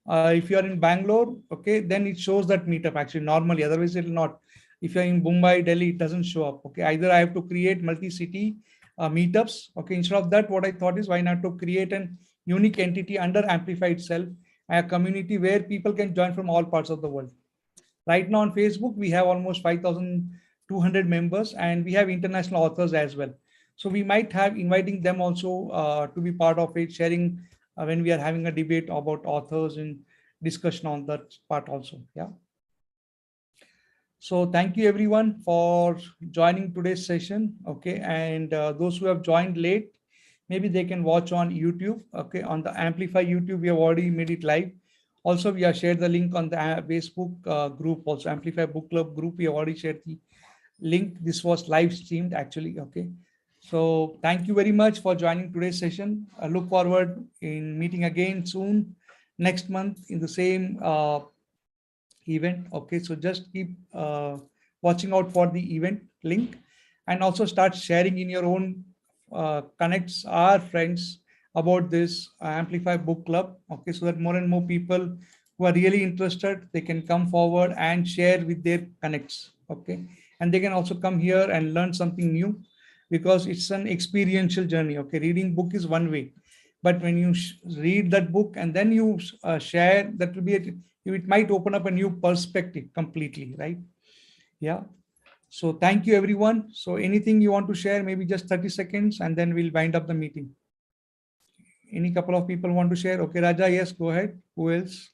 if you are in Bangalore, okay, then it shows that meetup actually normally, otherwise it will not. If you're in Mumbai, Delhi, it doesn't show up. Okay, either I have to create multi-city meetups. Okay, instead of that, what I thought is, why not to create an unique entity under Amplify itself, a community where people can join from all parts of the world. Right now on Facebook, we have almost 5,200 members, and we have international authors as well. So we might have inviting them also to be part of it, sharing when we are having a debate about authors and discussion on that part also. Yeah. So thank you everyone for joining today's session. Okay, and those who have joined late, maybe they can watch on YouTube. Okay, on the Amplify YouTube, we have already made it live. Also, we have shared the link on the Facebook group, also Amplify Book Club group. We have already shared the link. This was live streamed actually. Okay, so thank you very much for joining today's session. I look forward in meeting again soon next month in the same event. Okay, so just keep watching out for the event link, and also start sharing in your own connects our friends about this Amplify Book Club. Okay, so that more and more people who are really interested, they can come forward and share with their connects. Okay, and they can also come here and learn something new, because it's an experiential journey. Okay, reading book is one way, but when you read that book and then you share, that will be it might open up a new perspective completely, right? Yeah. So thank you everyone. So anything you want to share, maybe just 30 seconds, and then we'll wind up the meeting. Any couple of people want to share? Okay, Raja, yes, go ahead. Who else?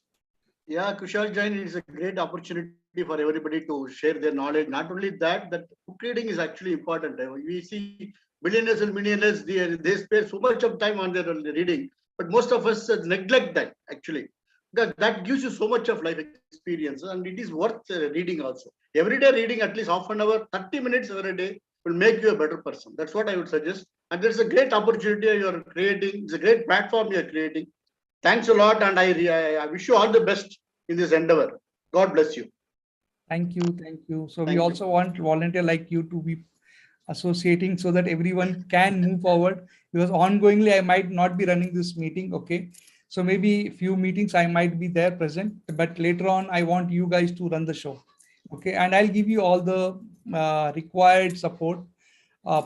Yeah, Khussaal Jain, is a great opportunity for everybody to share their knowledge. Not only that, that book reading is actually important. We see billionaires and millionaires, they spend so much of time on their reading, but most of us neglect that actually. That gives you so much of life experience, and it is worth reading also. Every day reading at least half an hour, 30 minutes every day will make you a better person. That's what I would suggest. And there's a great opportunity you are creating. It's a great platform you are creating. Thanks a lot, and I wish you all the best in this endeavor. God bless you. Thank you. Thank you. So we also want volunteer like you to be associating so that everyone can move forward, because ongoingly I might not be running this meeting. Okay, so maybe few meetings I might be there present, but later on I want you guys to run the show. Okay, and I'll give you all the required support,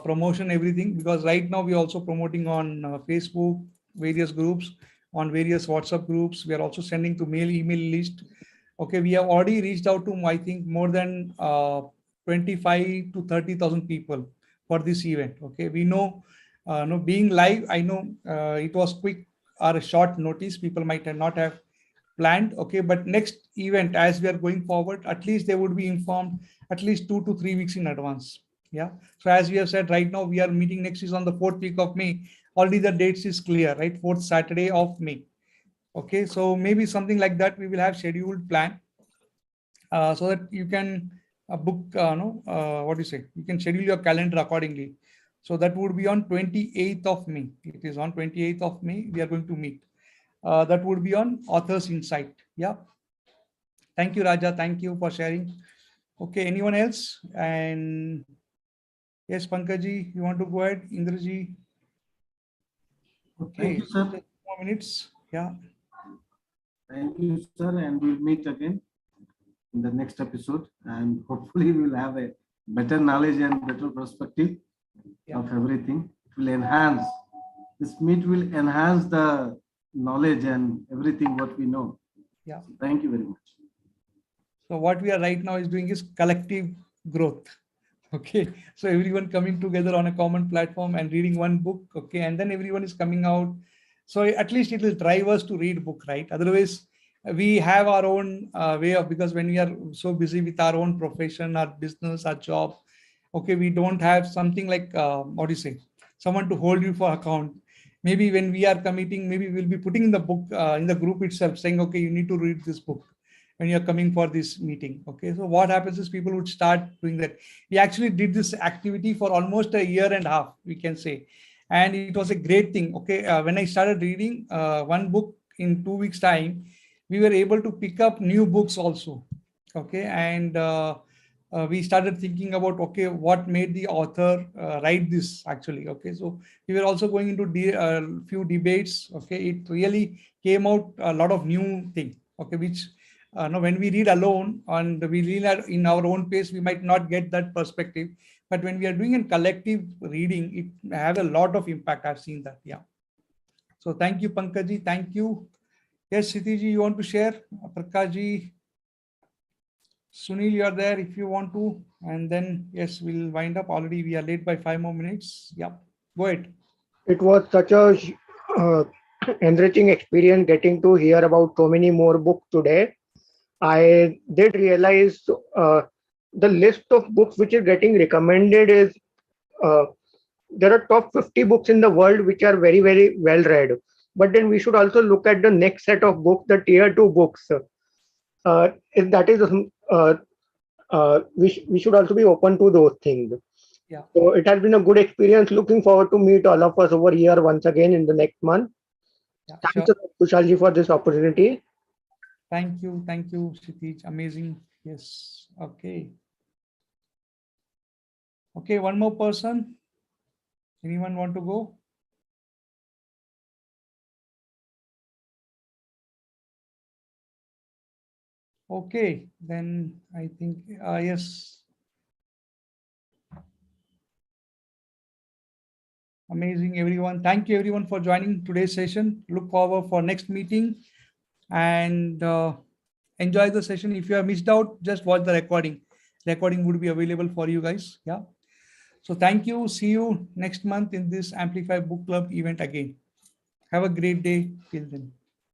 promotion, everything, because right now we're also promoting on Facebook, various groups, on various WhatsApp groups. We are also sending to email list. Okay, we have already reached out to, I think, more than 25 to 30,000 people for this event. Okay, we know No, being live, I know it was quick or a short notice. People might not have planned. Okay, but next event, as we are going forward, at least they would be informed at least 2 to 3 weeks in advance. Yeah. So as we have said, right now we are meeting next is on the 4th week of May. Already the dates is clear, right? 4th Saturday of May. Okay, so maybe something like that we will have scheduled plan so that you can book. What do you say? You can schedule your calendar accordingly. So that would be on 28th of May. It is on 28th of May. We are going to meet. That would be on Authors Insight. Yeah. Thank you, Raja. Thank you for sharing. Okay, anyone else? And yes, Pankajji, you want to go ahead? Indraji. Okay, Thank you, sir. 2 more minutes. Yeah. Thank you, sir. And we'll meet again in the next episode. And hopefully we'll have a better knowledge and better perspective of everything. It will enhance, this meet will enhance the knowledge and everything what we know. Yeah. So thank you very much. So what we are right now is doing is collective growth. Okay, so everyone coming together on a common platform and reading one book. Okay, and then everyone is coming out. So at least it will drive us to read book, right? Otherwise, we have our own way of, because when we are so busy with our own profession, our business, our job, okay, we don't have something like what do you say, someone to hold you for account. Maybe when we are committing, maybe we'll be putting in the book in the group itself, saying, okay, you need to read this book when you're coming for this meeting. Okay, so what happens is people would start doing that. We actually did this activity for almost a year and a half, we can say, and it was a great thing. Okay, when I started reading one book in 2 weeks time, we were able to pick up new books also. Okay, and we started thinking about, okay, what made the author write this actually. Okay, so we were also going into few debates. Okay, it really came out a lot of new thing. Okay, which no, when we read alone and we read in our own pace, we might not get that perspective. But when we are doing in collective reading, it has a lot of impact. I've seen that. Yeah. So thank you, Pankajji. Thank you. Yes, Sitiji, you want to share? Prakashji, Sunil, you are there if you want to. And then, yes, we'll wind up. Already we are late by 5 more minutes. Yeah, go ahead. It was such a enriching experience getting to hear about so many more books today. I did realize the list of books which is getting recommended is there are top 50 books in the world which are very, very well read. But then we should also look at the next set of books, the tier 2 books. If that is, we should also be open to those things. Yeah. So it has been a good experience. Looking forward to meet all of us over here once again in the next month. Yeah, Thanks, Khussaal Ji, for this opportunity. Thank you, Kshitij. Amazing. Yes. Okay. Okay, one more person. Anyone want to go? Okay, then I think yes. Amazing, everyone. Thank you, everyone, for joining today's session. Look forward for next meeting and enjoy the session. If you have missed out, just watch the recording. Recording would be available for you guys. Yeah. So thank you. See you next month in this Amplify Book Club event again. Have a great day till then.